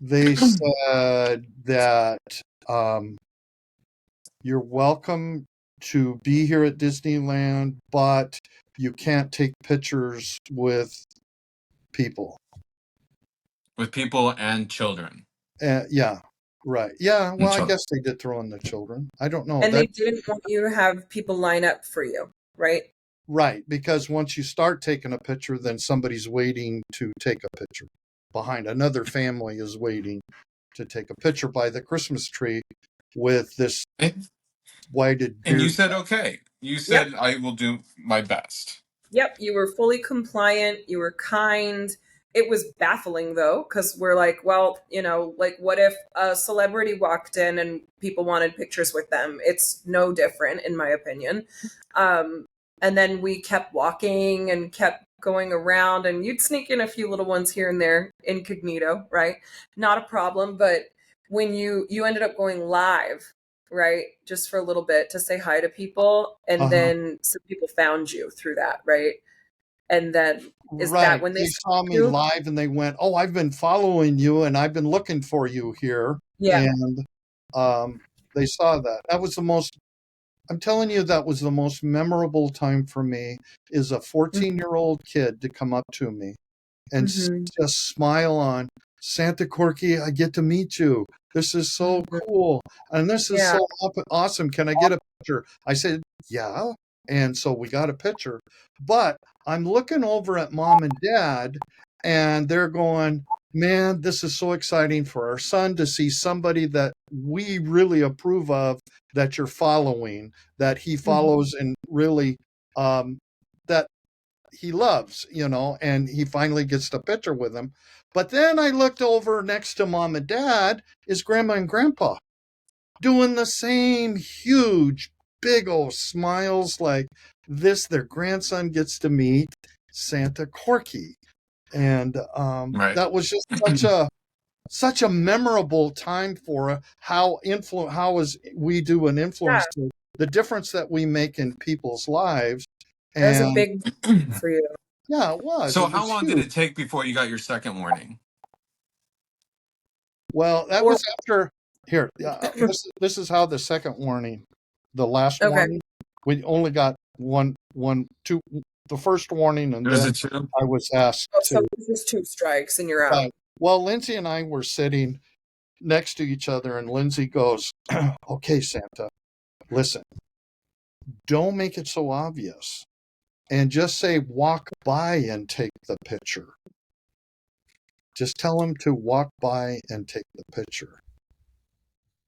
They said that you're welcome to be here at Disneyland, but you can't take pictures with people. With people and children. Yeah, right. Yeah, well, I children. guess they did throw in the children. I don't know. And they didn't want you to have people line up for you, right? Right, because once you start taking a picture, then somebody's waiting to take a picture. Behind another family is waiting to take a picture by the Christmas tree with this whited beard. And you said okay. You said I will do my best. Yep, you were fully compliant, you were kind. It was baffling though, because we're like, well, you know, like what if a celebrity walked in and people wanted pictures with them? It's no different, in my opinion. And then we kept walking and kept going around, and you'd sneak in a few little ones here and there, incognito, right? Not a problem. But when you ended up going live, right, just for a little bit to say hi to people, and then some people found you through that, right? And then is that Right. when they They saw saw me you? live and they went, "Oh, I've been following you and I've been looking for you here." Yeah. And they saw that. That was the most, I'm telling you, that was the most memorable time for me, is a 14-year-old kid to come up to me and Mm-hmm. just smile on, "Santa Corky, I get to meet you. This is so cool. And this is Yeah. so awesome. Can I get a picture?" I said, "Yeah." And so we got a picture. But I'm looking over at mom and dad, and they're going, "Man, this is so exciting for our son to see somebody that we really approve of, that you're following, that he follows and really, that he loves, and he finally gets the picture with him." But then I looked over next to mom and dad is grandma and grandpa doing the same huge, big old smiles like this. Their grandson gets to meet Santa Corky. And Right. that was just such a memorable time for how as we do an Yeah. influence to the difference that we make in people's lives. That was a And big for you. yeah, it was. So It how was long did huge. it take before you got your second warning? Well, that Or was after here. This is how the second warning, the last okay. warning, we only got two. The first warning, and It was then a two. I was asked Oh, so to. this is 2 strikes and you're out. Right. Well, Lindsay and I were sitting next to each other, and Lindsay goes, "Okay, Santa, listen, don't make it so obvious, and just say walk by and take the picture. Just tell him to walk by and take the picture."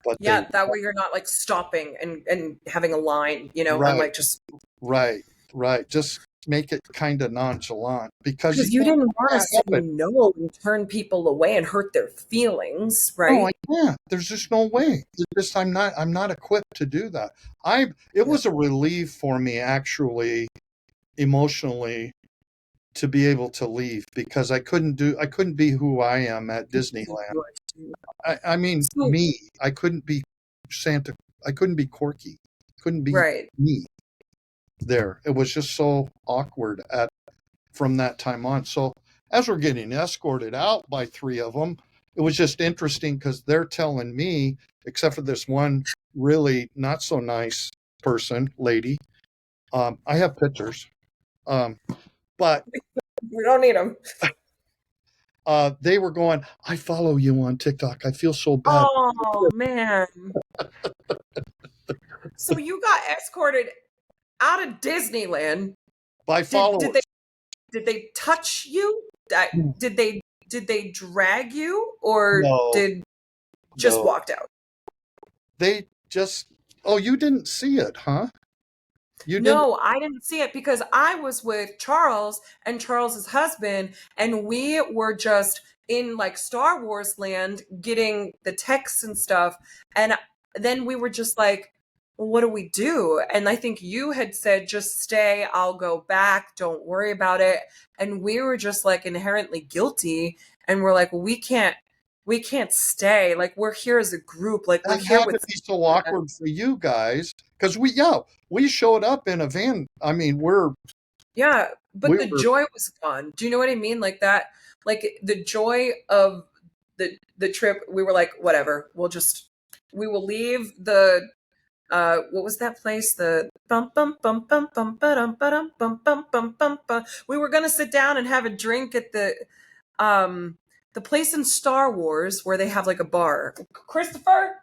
But they, Yeah, that way you're not like stopping and having a line, and right, like just right, right. Just make it kind of nonchalant, because because you didn't want to can't say help it. no and turn people away and hurt their feelings, No, I right? can't. There's just no way. I'm not equipped to do that. It Yeah. was a relief for me, actually, emotionally, to be able to leave, because I couldn't be who I am at Disneyland. I mean, So, me. I couldn't be Santa. I couldn't be Corky. Couldn't be right. me there. It was just so awkward from that time on. So as we're getting escorted out by 3 of them, it was just interesting because they're telling me, except for this one really not so nice lady. I have pictures, but We don't need them. they were going, "I follow you on TikTok. I feel so bad." Oh man. So you got escorted out of Disneyland. By Did they followers. touch you? Did they drag you or No, did just no. walked out? They just, oh, you didn't see it, huh? You didn't? No, I didn't see it because I was with Charles and Charles's husband, and we were just in like Star Wars land getting the texts and stuff. And then we were just like, well, what do we do? And I think you had said, just stay, I'll go back, don't worry about it. And we were just like inherently guilty. And we're like, well, we can't stay. Like, we're here as a group. Like, we're That here had to with. be so awkward for you guys, because we showed up in a van. I mean, Yeah, but we the were joy was gone. Do you know what I mean? Like that, like the joy of the trip. We were like, whatever. We will leave the what was that place? The bum bum bum bum bum ba-dum ba-dum bum bum bum bum bum. We were gonna sit down and have a drink at the place in Star Wars where they have like a bar. Christopher,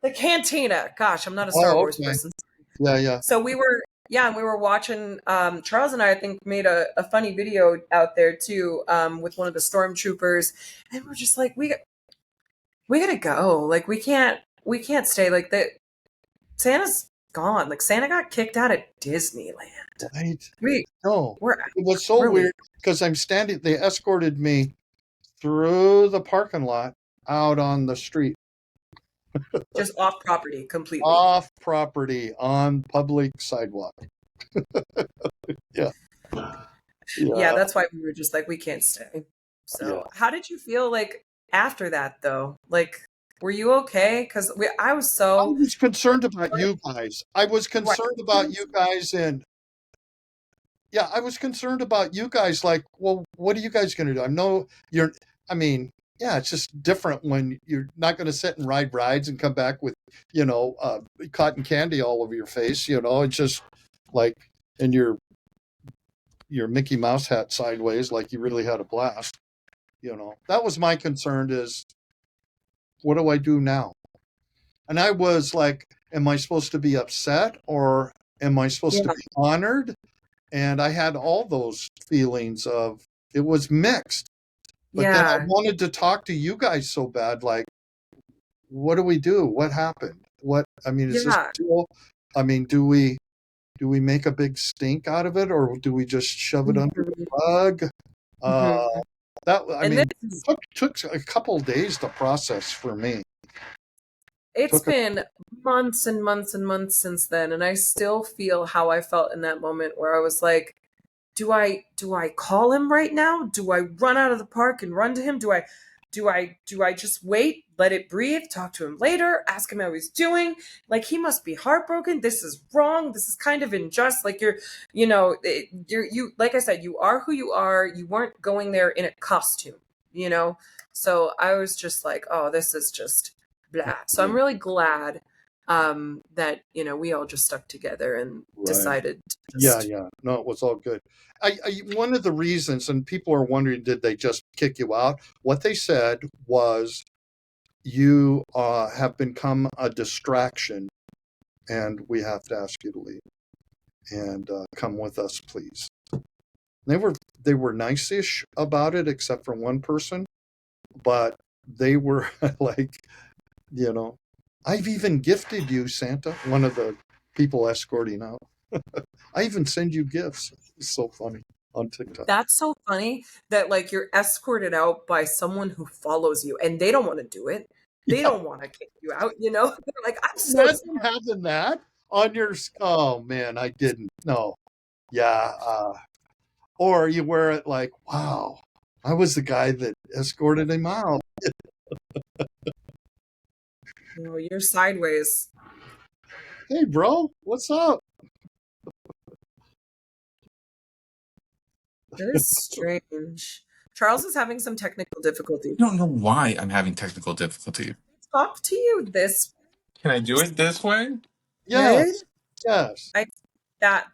the Cantina. Gosh, I'm not a Star Oh, Wars okay. person. Yeah. So we were watching, Charles and I think made a funny video out there too, with one of the stormtroopers. And we're just like, we gotta go. Like, we can't stay like that. Santa's gone. Like, Santa got kicked out of Disneyland. Right. We, No, we're, it was so we're leaving. weird because they escorted me through the parking lot out on the street, Just off property completely. off property on public sidewalk. Yeah. Yeah, Yeah. that's why we were just like, we can't stay. Yeah. So how did you feel like after that though? Like, were you okay? Because I was I so was concerned about you guys. I was right. concerned about you guys, and yeah, I was concerned about you guys. Like, well, what are you guys going to do? I know you're. I mean, yeah, it's just different when you're not going to sit and ride rides and come back with, cotton candy all over your face. It's just like, and your Mickey Mouse hat sideways, like you really had a blast. That was my concern. Is what do I do now? And I was like, am I supposed to be upset or am I supposed to Yeah. be honored? And I had all those feelings of it was mixed. But then I Yeah. wanted to talk to you guys so bad, like, what do we do? What happened? I mean, is this Yeah. real? I mean, do we make a big stink out of it or do we just shove it under the rug? Mhm. I And this mean, is took a couple days to process for me. It's Took a been months and months and months since then, and I still feel how I felt in that moment where I was like, do I call him right now? Do I run out of the park and run to him? Do I just wait, let it breathe, talk to him later, ask him how he's doing? Like he must be heartbroken. This is wrong. This is kind of unjust. Like you like I said, you are who you are. You weren't going there in a costume, you know? So I was just like, oh, this is just blah. So I'm really glad that we all just stuck together and right. decided to Yeah, just yeah. No, it was all good. One of the reasons, and people are wondering, did they just kick you out? What they said was, you have become a distraction, and we have to ask you to leave and come with us, please. They were nice-ish about it, except for one person, but they were like, you know, I've even gifted you, Santa. One of the people escorting out. I even send you gifts. It's so funny on TikTok. That's so funny that like you're escorted out by someone who follows you and they don't want to do it. They Yeah, don't want to kick you out, you know? They're like, I'm so imagine having that on your. Oh man, I didn't. No, yeah. Or you wear it like, wow, I was the guy that escorted him out. you're sideways. Hey, bro, what's up? That is strange. Charles is having some technical difficulties. I don't know why I'm having technical difficulty. Talk to you this Can I do it this way? way. Yes, yes, I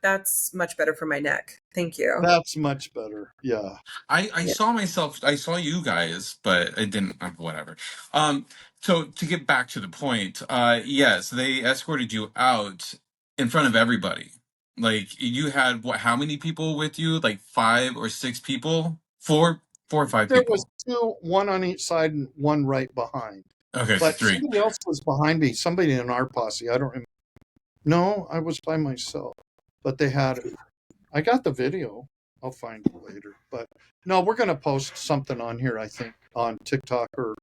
that's much better for my neck. Thank you. that's much better. Yeah. I Yeah. saw myself, I saw you guys, but I didn't, whatever. Um, so to get back to the point, yes, they escorted you out in front of everybody. Like you had what, how many people with you? Like five or six people? Four or five There was people. two, one on each side and one right behind. Okay, so But three. somebody else was behind me. Somebody in our posse. I don't remember. No, I was by myself. But they had. I got the video. I'll find it later. But no, we're going to post something on here, I think, on TikTok or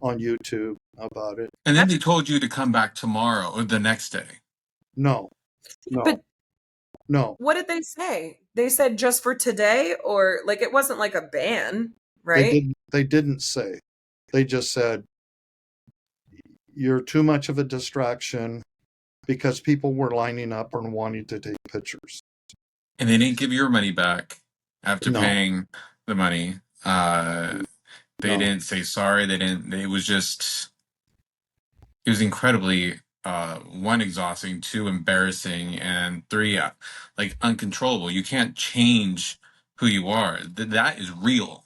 on YouTube about it. And then they told you to come back tomorrow or the next day. No, no, But no. what did they say? They said just for today, or like it wasn't like a ban, They right? didn't. They didn't say. They just said you're too much of a distraction because people were lining up and wanting to take pictures. And they didn't give your money back after No, paying the money. They no. didn't say sorry. They didn't. It was just. It was incredibly one exhausting, two embarrassing, and three like uncontrollable. You can't change who you are. That is real.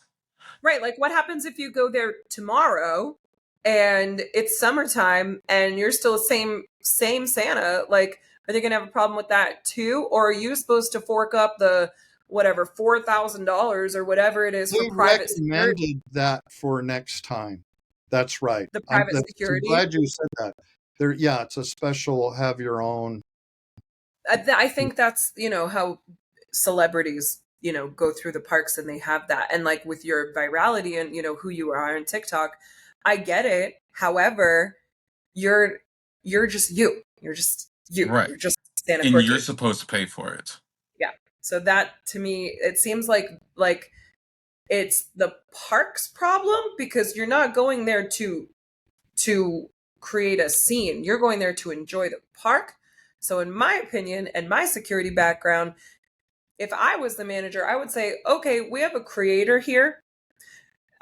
Right. Like what happens if you go there tomorrow and it's summertime and you're still the same Santa? Like, are they gonna have a problem with that too? Or are you supposed to fork up the whatever $4,000 or whatever it is for They private security? recommended that for next time. That's right. The private I'm security. glad you said that. There, yeah, it's a special. Have your own. I think that's how celebrities go through the parks and they have that, and like with your virality and who you are on TikTok, I get it. However, you're just you're just Right. you're just Santa And you're Corky. supposed to pay for it. Yeah, so that to me it seems like it's the park's problem because you're not going there to create a scene. You're going there to enjoy the park. So in my opinion and my security background, if I was the manager, I would say, okay, we have a creator here.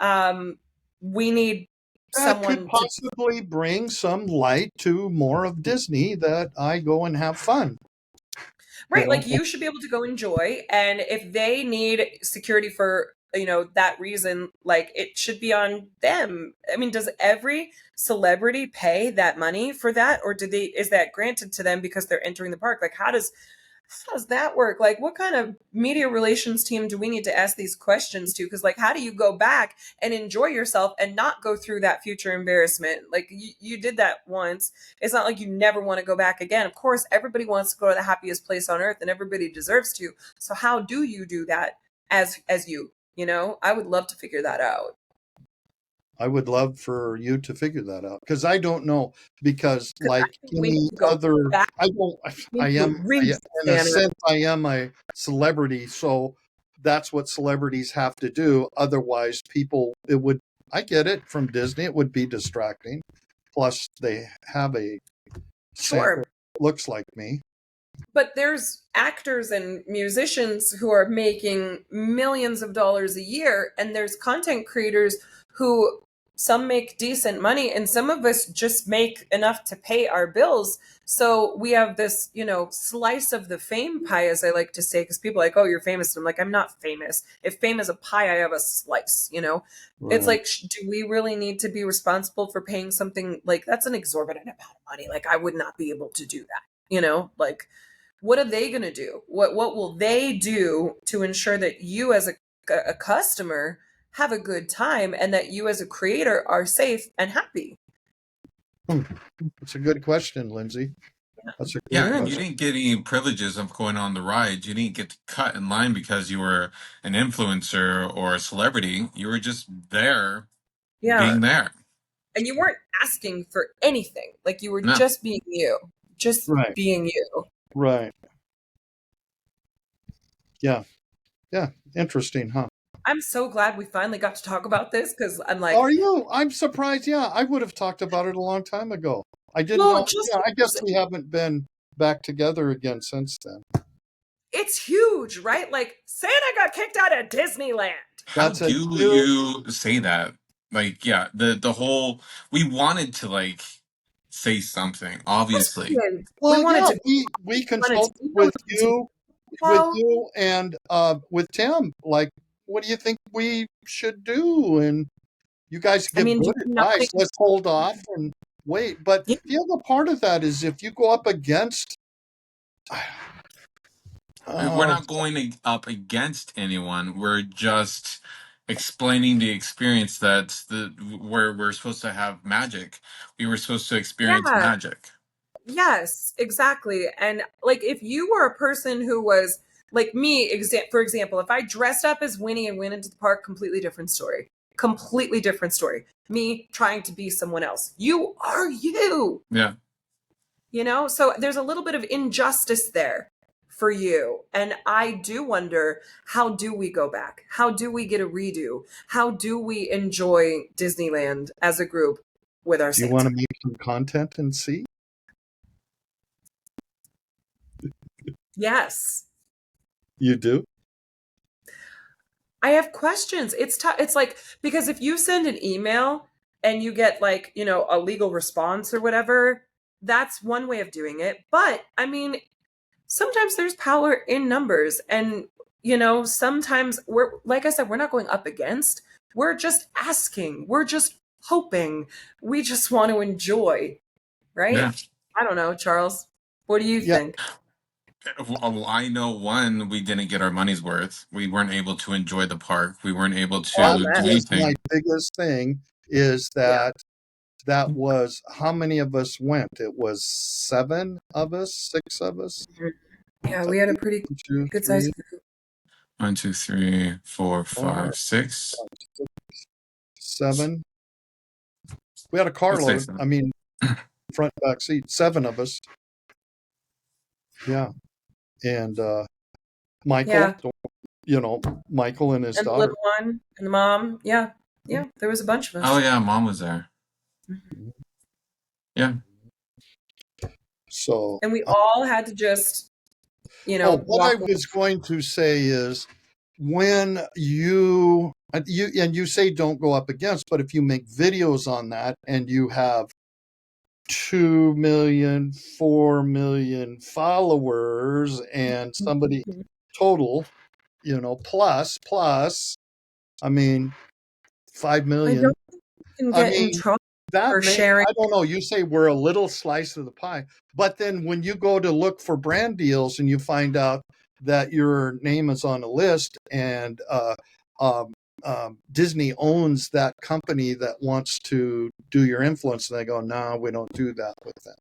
We need That could someone to, possibly bring some light to more of Disney, that I go and have fun. right, know? like you should be able to go enjoy. And if they need security for, that reason, like it should be on them. I mean, does every celebrity pay that money for that? Or is that granted to them because they're entering the park? Like, how does that work? Like, what kind of media relations team do we need to ask these questions to? Because, like, how do you go back and enjoy yourself and not go through that future embarrassment? Like, you did that once. It's not like you never want to go back again. Of course, everybody wants to go to the happiest place on earth, and everybody deserves to. So, how do you do that as you? I would love to figure that out. I would love for you to figure that out, because I don't know. Because Because I like think we any need to go other, back I don't. I into am research in a sense, I am a celebrity, so that's what celebrities have to do. Otherwise, people, it would. I get it from Disney. It would be distracting. Plus, they have a sample Sure. looks like me. But there's actors and musicians who are making millions of dollars a year, and there's content creators who some make decent money, and some of us just make enough to pay our bills. So we have this, slice of the fame pie, as I like to say, because people are like, oh, you're famous. And I'm like, I'm not famous. If fame is a pie, I have a slice, It's Right. like, do we really need to be responsible for paying something like that's an exorbitant amount of money? Like, I would not be able to do that, like, what are they going to do? What will they do to ensure that you as a customer have a good time, and that you as a creator are safe and happy? It's a good question, Lindsay. That's a great Yeah, and you question. didn't get any privileges of going on the rides. You didn't get to cut in line because you were an influencer or a celebrity. You were just there Yeah. being there. And you weren't asking for anything. Like, you were No. just being you. Just Right. being you. Right. Yeah. Yeah. Interesting, huh? I'm so glad we finally got to talk about this, because I'm like, Are you? I'm surprised. Yeah, I would have talked about it a long time ago. I didn't well, know. just Yeah, I guess because we haven't been back together again since then. it's huge, right? Like, Santa got kicked out of Disneyland. How That's a do huge. you say that? Like, yeah, the whole we wanted to like say something, obviously. We Well, wanted yeah, to we wanted consulted to, with well, you, and with Tim. Like, what do you think we should do? And you guys I give mean, do good you not advice. think? Let's hold off and wait. But Yeah, the other part of that is if you go up against. We're Oh, not up against anyone. We're just explaining the experience that's the where we're supposed to have magic. We were supposed to experience yeah, magic. yes, exactly. And like, if you were a person who was like me, for example, if I dressed up as Winnie and went into the park, completely different story. Completely different story. Me trying to be someone else. You are you. Yeah. So there's a little bit of injustice there for you. And I do wonder, how do we go back? How do we get a redo? How do we enjoy Disneyland as a group with our do you want Santa? to make some content and see? Yes. You do? I have questions. It's tough. It's like, because if you send an email and you get like, a legal response or whatever, that's one way of doing it. But I mean, sometimes there's power in numbers. And, sometimes we're, like I said, we're not going up against, we're just asking, we're just hoping, we just want to enjoy, right? Yeah. I don't know, Charles. What do you Yeah. think? Well, I know one, we didn't get our money's worth. We weren't able to enjoy the park. We weren't able All to That do that. was my anything. biggest thing, is Yeah. that was how many of us went? It was 7 of us, 6 of us. Yeah, I we had a think pretty 1, 2, good 3, sized group. 1, 2, 3, 4, 4, 5, 6. 7. We had a We'll say carload. so. I mean, front back seat, 7 of us. Yeah. And Michael, Yeah. Michael and his And the daughter. little one and the mom. Yeah. Yeah. There was a bunch of us. Oh yeah, mom was there. Yeah. So And we all had to just Oh, what I walk. was going to say is when you say don't go up against, but if you make videos on that and you have 2 million, 4 million followers and somebody total, plus, I mean, 5 I million. don't think you can I get in mean, trouble that for may, sharing. I don't know. You say we're a little slice of the pie, but then when you go to look for brand deals and you find out that your name is on a list and um, Disney owns that company that wants to do your influence, and they go, no, we don't do that with them.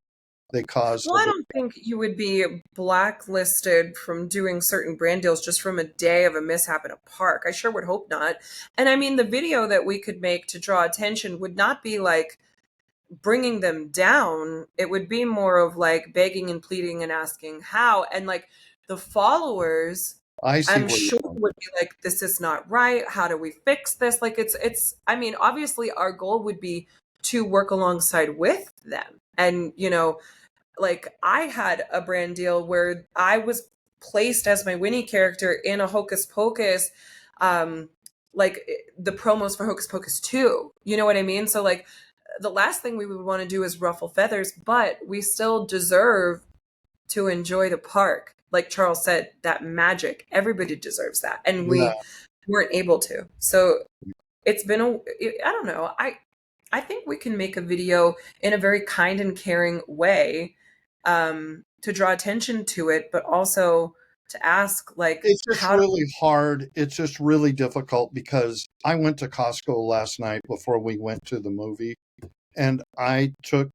They caused Well, a I little. don't think you would be blacklisted from doing certain brand deals just from a day of a mishap in a park. I sure would hope not. And I mean, the video that we could make to draw attention would not be like bringing them down. It would be more of like begging and pleading and asking how. And like the followers, I see I'm where you're sure going. would be like, this is not right. How do we fix this? Like I mean, obviously our goal would be to work alongside with them. And, like I had a brand deal where I was placed as my Winnie character in a Hocus Pocus, um, like the promos for Hocus Pocus 2. You know what I mean? So like the last thing we would want to do is ruffle feathers, but we still deserve to enjoy the park. Like Charles said, that magic, everybody deserves that. And Yeah, we weren't able to. So it's been I don't know. I think we can make a video in a very kind and caring way, to draw attention to it, but also to ask like it's just how do really hard. It's just really difficult because I went to Costco last night before we went to the movie, and I took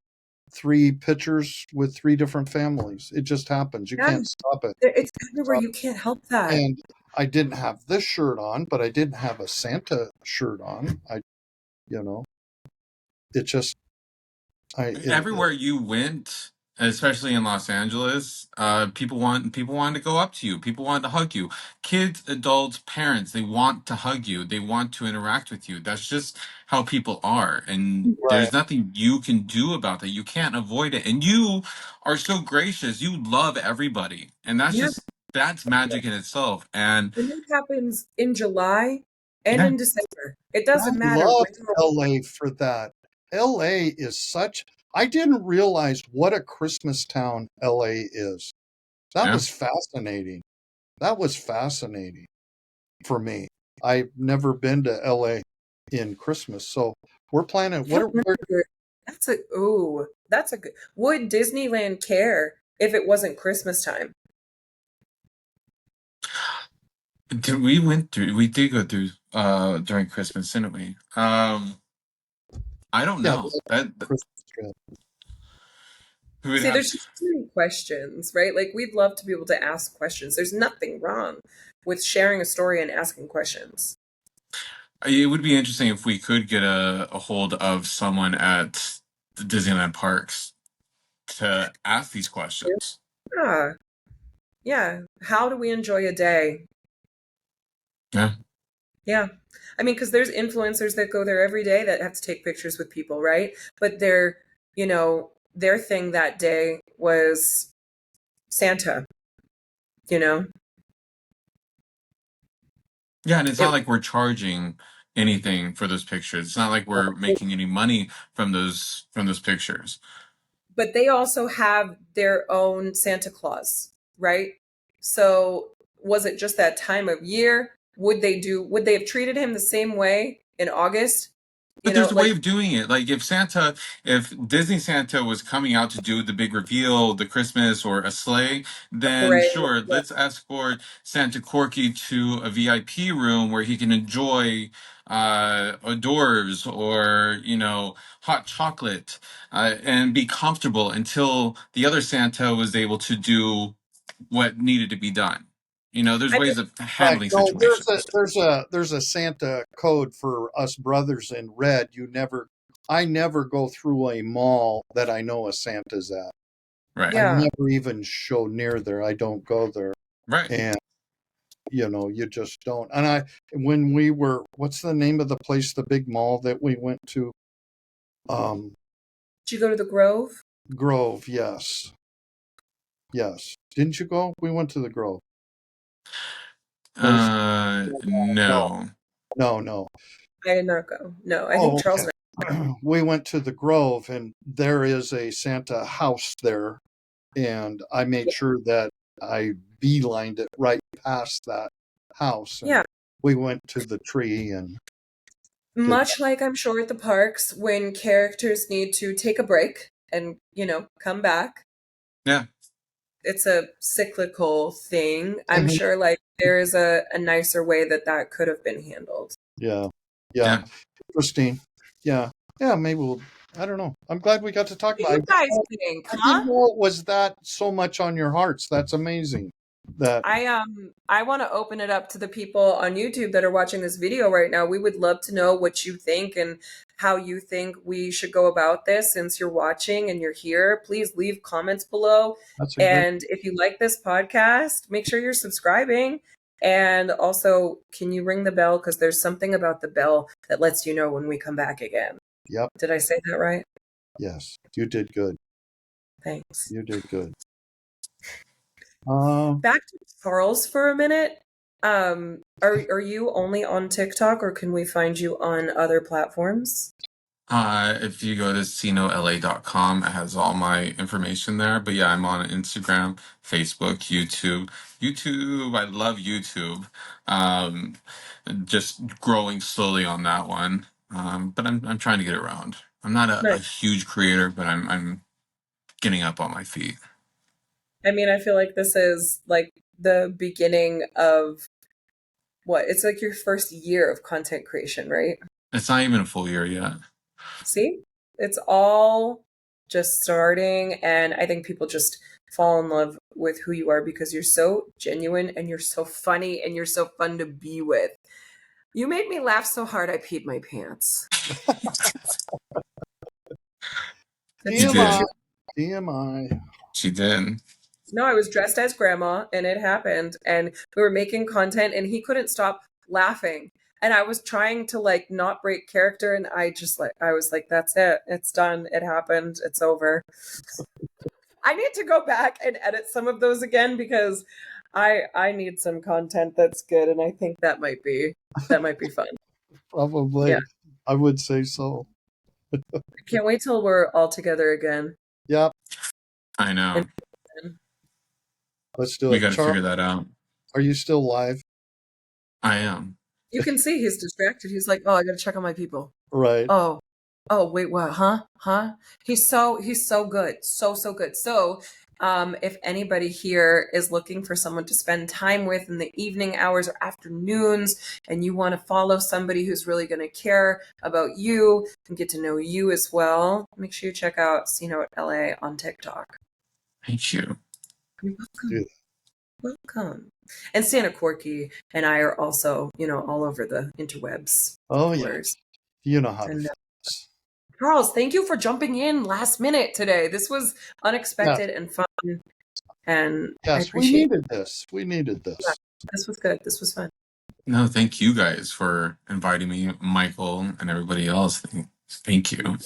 3 pictures with 3 different families. It just happens. You yeah, can't stop it. it's everywhere. You can't help that. And I didn't have this shirt on, but I didn't have a Santa shirt on. You know, it just, Everywhere you went, especially in Los Angeles, people wanted to go up to you. People wanted to hug you. Kids, adults, parents, they want to hug you. They want to interact with you. That's just how people are. And right. there's nothing you can do about that. You can't avoid it. And you are so gracious. You love everybody. And Yeah. that's magic in itself. And And it happens in July and yeah, in December. It I doesn't matter love when you're LA for that. LA is such, I didn't realize what a Christmas town LA is. That yeah. was fascinating. That was fascinating for me. I've never been to LA in Christmas. So we're planning, Yeah, that's a good. Would Disneyland care if it wasn't Christmas time? We did go through during Christmas, didn't we? I don't yeah, know. That Christmas trip. we would See, have there's just too many questions, right? Like we'd love to be able to ask questions. There's nothing wrong with sharing a story and asking questions. it would be interesting if we could get a hold of someone at the Disneyland parks to ask these questions. Yeah. Yeah. How do we enjoy a day? Yeah. Yeah. I mean, because there's influencers that go there every day that have to take pictures with people, right? But their thing that day was Santa, you know? Yeah, and it's It not like we're charging anything for those pictures. It's not like we're making any money from those pictures. but they also have their own Santa Claus, right? So was it just that time of year? Would they have treated him the same way in August? But there's a way Like of doing it. Like if Disney Santa was coming out to do the big reveal, the Christmas or a sleigh, a then parade. sure, Yeah. let's escort Santa Corky to a VIP room where he can enjoy hors d'oeuvres or hot chocolate and be comfortable until the other Santa was able to do what needed to be done. There's I mean, ways of Right. handling No, situations. there's a Santa code for us brothers in red. I never go through a mall that I know a Santa's at. Right. I yeah. never even show near there. I don't go there. Right. And you just don't. And what's the name of the place, the big mall that we went to? Um, Did you go to the Grove? Grove, yes. Yes. Didn't you go? We went to the Grove. Was no, No. no. I did not go. No, I think Oh, Charles. okay. We went to the Grove, and there is a Santa house there, and I made sure that I beelined it right past that house, and Yeah. we went to the tree and did Much like I'm sure at the parks, when characters need to take a break and, come back, Yeah. it's a cyclical thing. I'm Mhm. sure like there is a nicer way that could have been handled. Yeah. Yeah. Interesting. Yeah. Maybe we'll. I don't know. I'm glad we got to talk What about do it. you guys think, I huh? didn't know it was that so much on your hearts. That's amazing. That I want to open it up to the people on YouTube that are watching this video right now. We would love to know what you think and how you think we should go about this. Since you're watching and you're here, please leave comments below. that's a great. And if you like this podcast, make sure you're subscribing. And also, can you ring the bell? Because there's something about the bell that lets you know when we come back again. Yep. Did I say that right? Yes. You did good. Thanks. You did good. Back to Charles for a minute. Are you only on TikTok, or can we find you on other platforms? If you go to cnola.com, it has all my information there. But yeah, I'm on Instagram, Facebook, YouTube. YouTube, I love YouTube. Um, just growing slowly on that one. But I'm trying to get around. I'm not a Nice. huge creator, but I'm getting up on my feet. I mean, I feel like this is like the beginning of what? It's like your first year of content creation, right? It's not even a full year yet. See? It's all just starting, and I think people just fall in love with who you are because you're so genuine and you're so funny and you're so fun to be with. You made me laugh so hard I peed my pants. You TMI. did. TMI. She did. No, I was dressed as grandma and it happened, and we were making content and he couldn't stop laughing. And I was trying to like not break character, and I was like, that's it. It's done. It happened. It's over. I need to go back and edit some of those again because I need some content that's good, and I think that might be fun. Probably. Yeah. I would say so. I can't wait till we're all together again. Yep. I know. Let's do We it. got to Charles, figure that out. are you still live? I am. You can see he's distracted. He's like, oh, I gotta check on my people. Right. Oh, wait, what? Huh? He's so good. So good. So, if anybody here is looking for someone to spend time with in the evening hours or afternoons, and you want to follow somebody who's really going to care about you and get to know you as well, make sure you check out Cnote LA on TikTok. Thank you. You're welcome. Dude. Welcome. And Santa Corky and I are also, all over the interwebs. Oh, of yeah. course. You know how to And, find us. Charles, thank you for jumping in last minute today. This was unexpected and fun. And I Yes, we appreciate needed this. We needed this. Yeah. This was good. This was fun. No, thank you guys for inviting me, Michael, and everybody else. Thank you.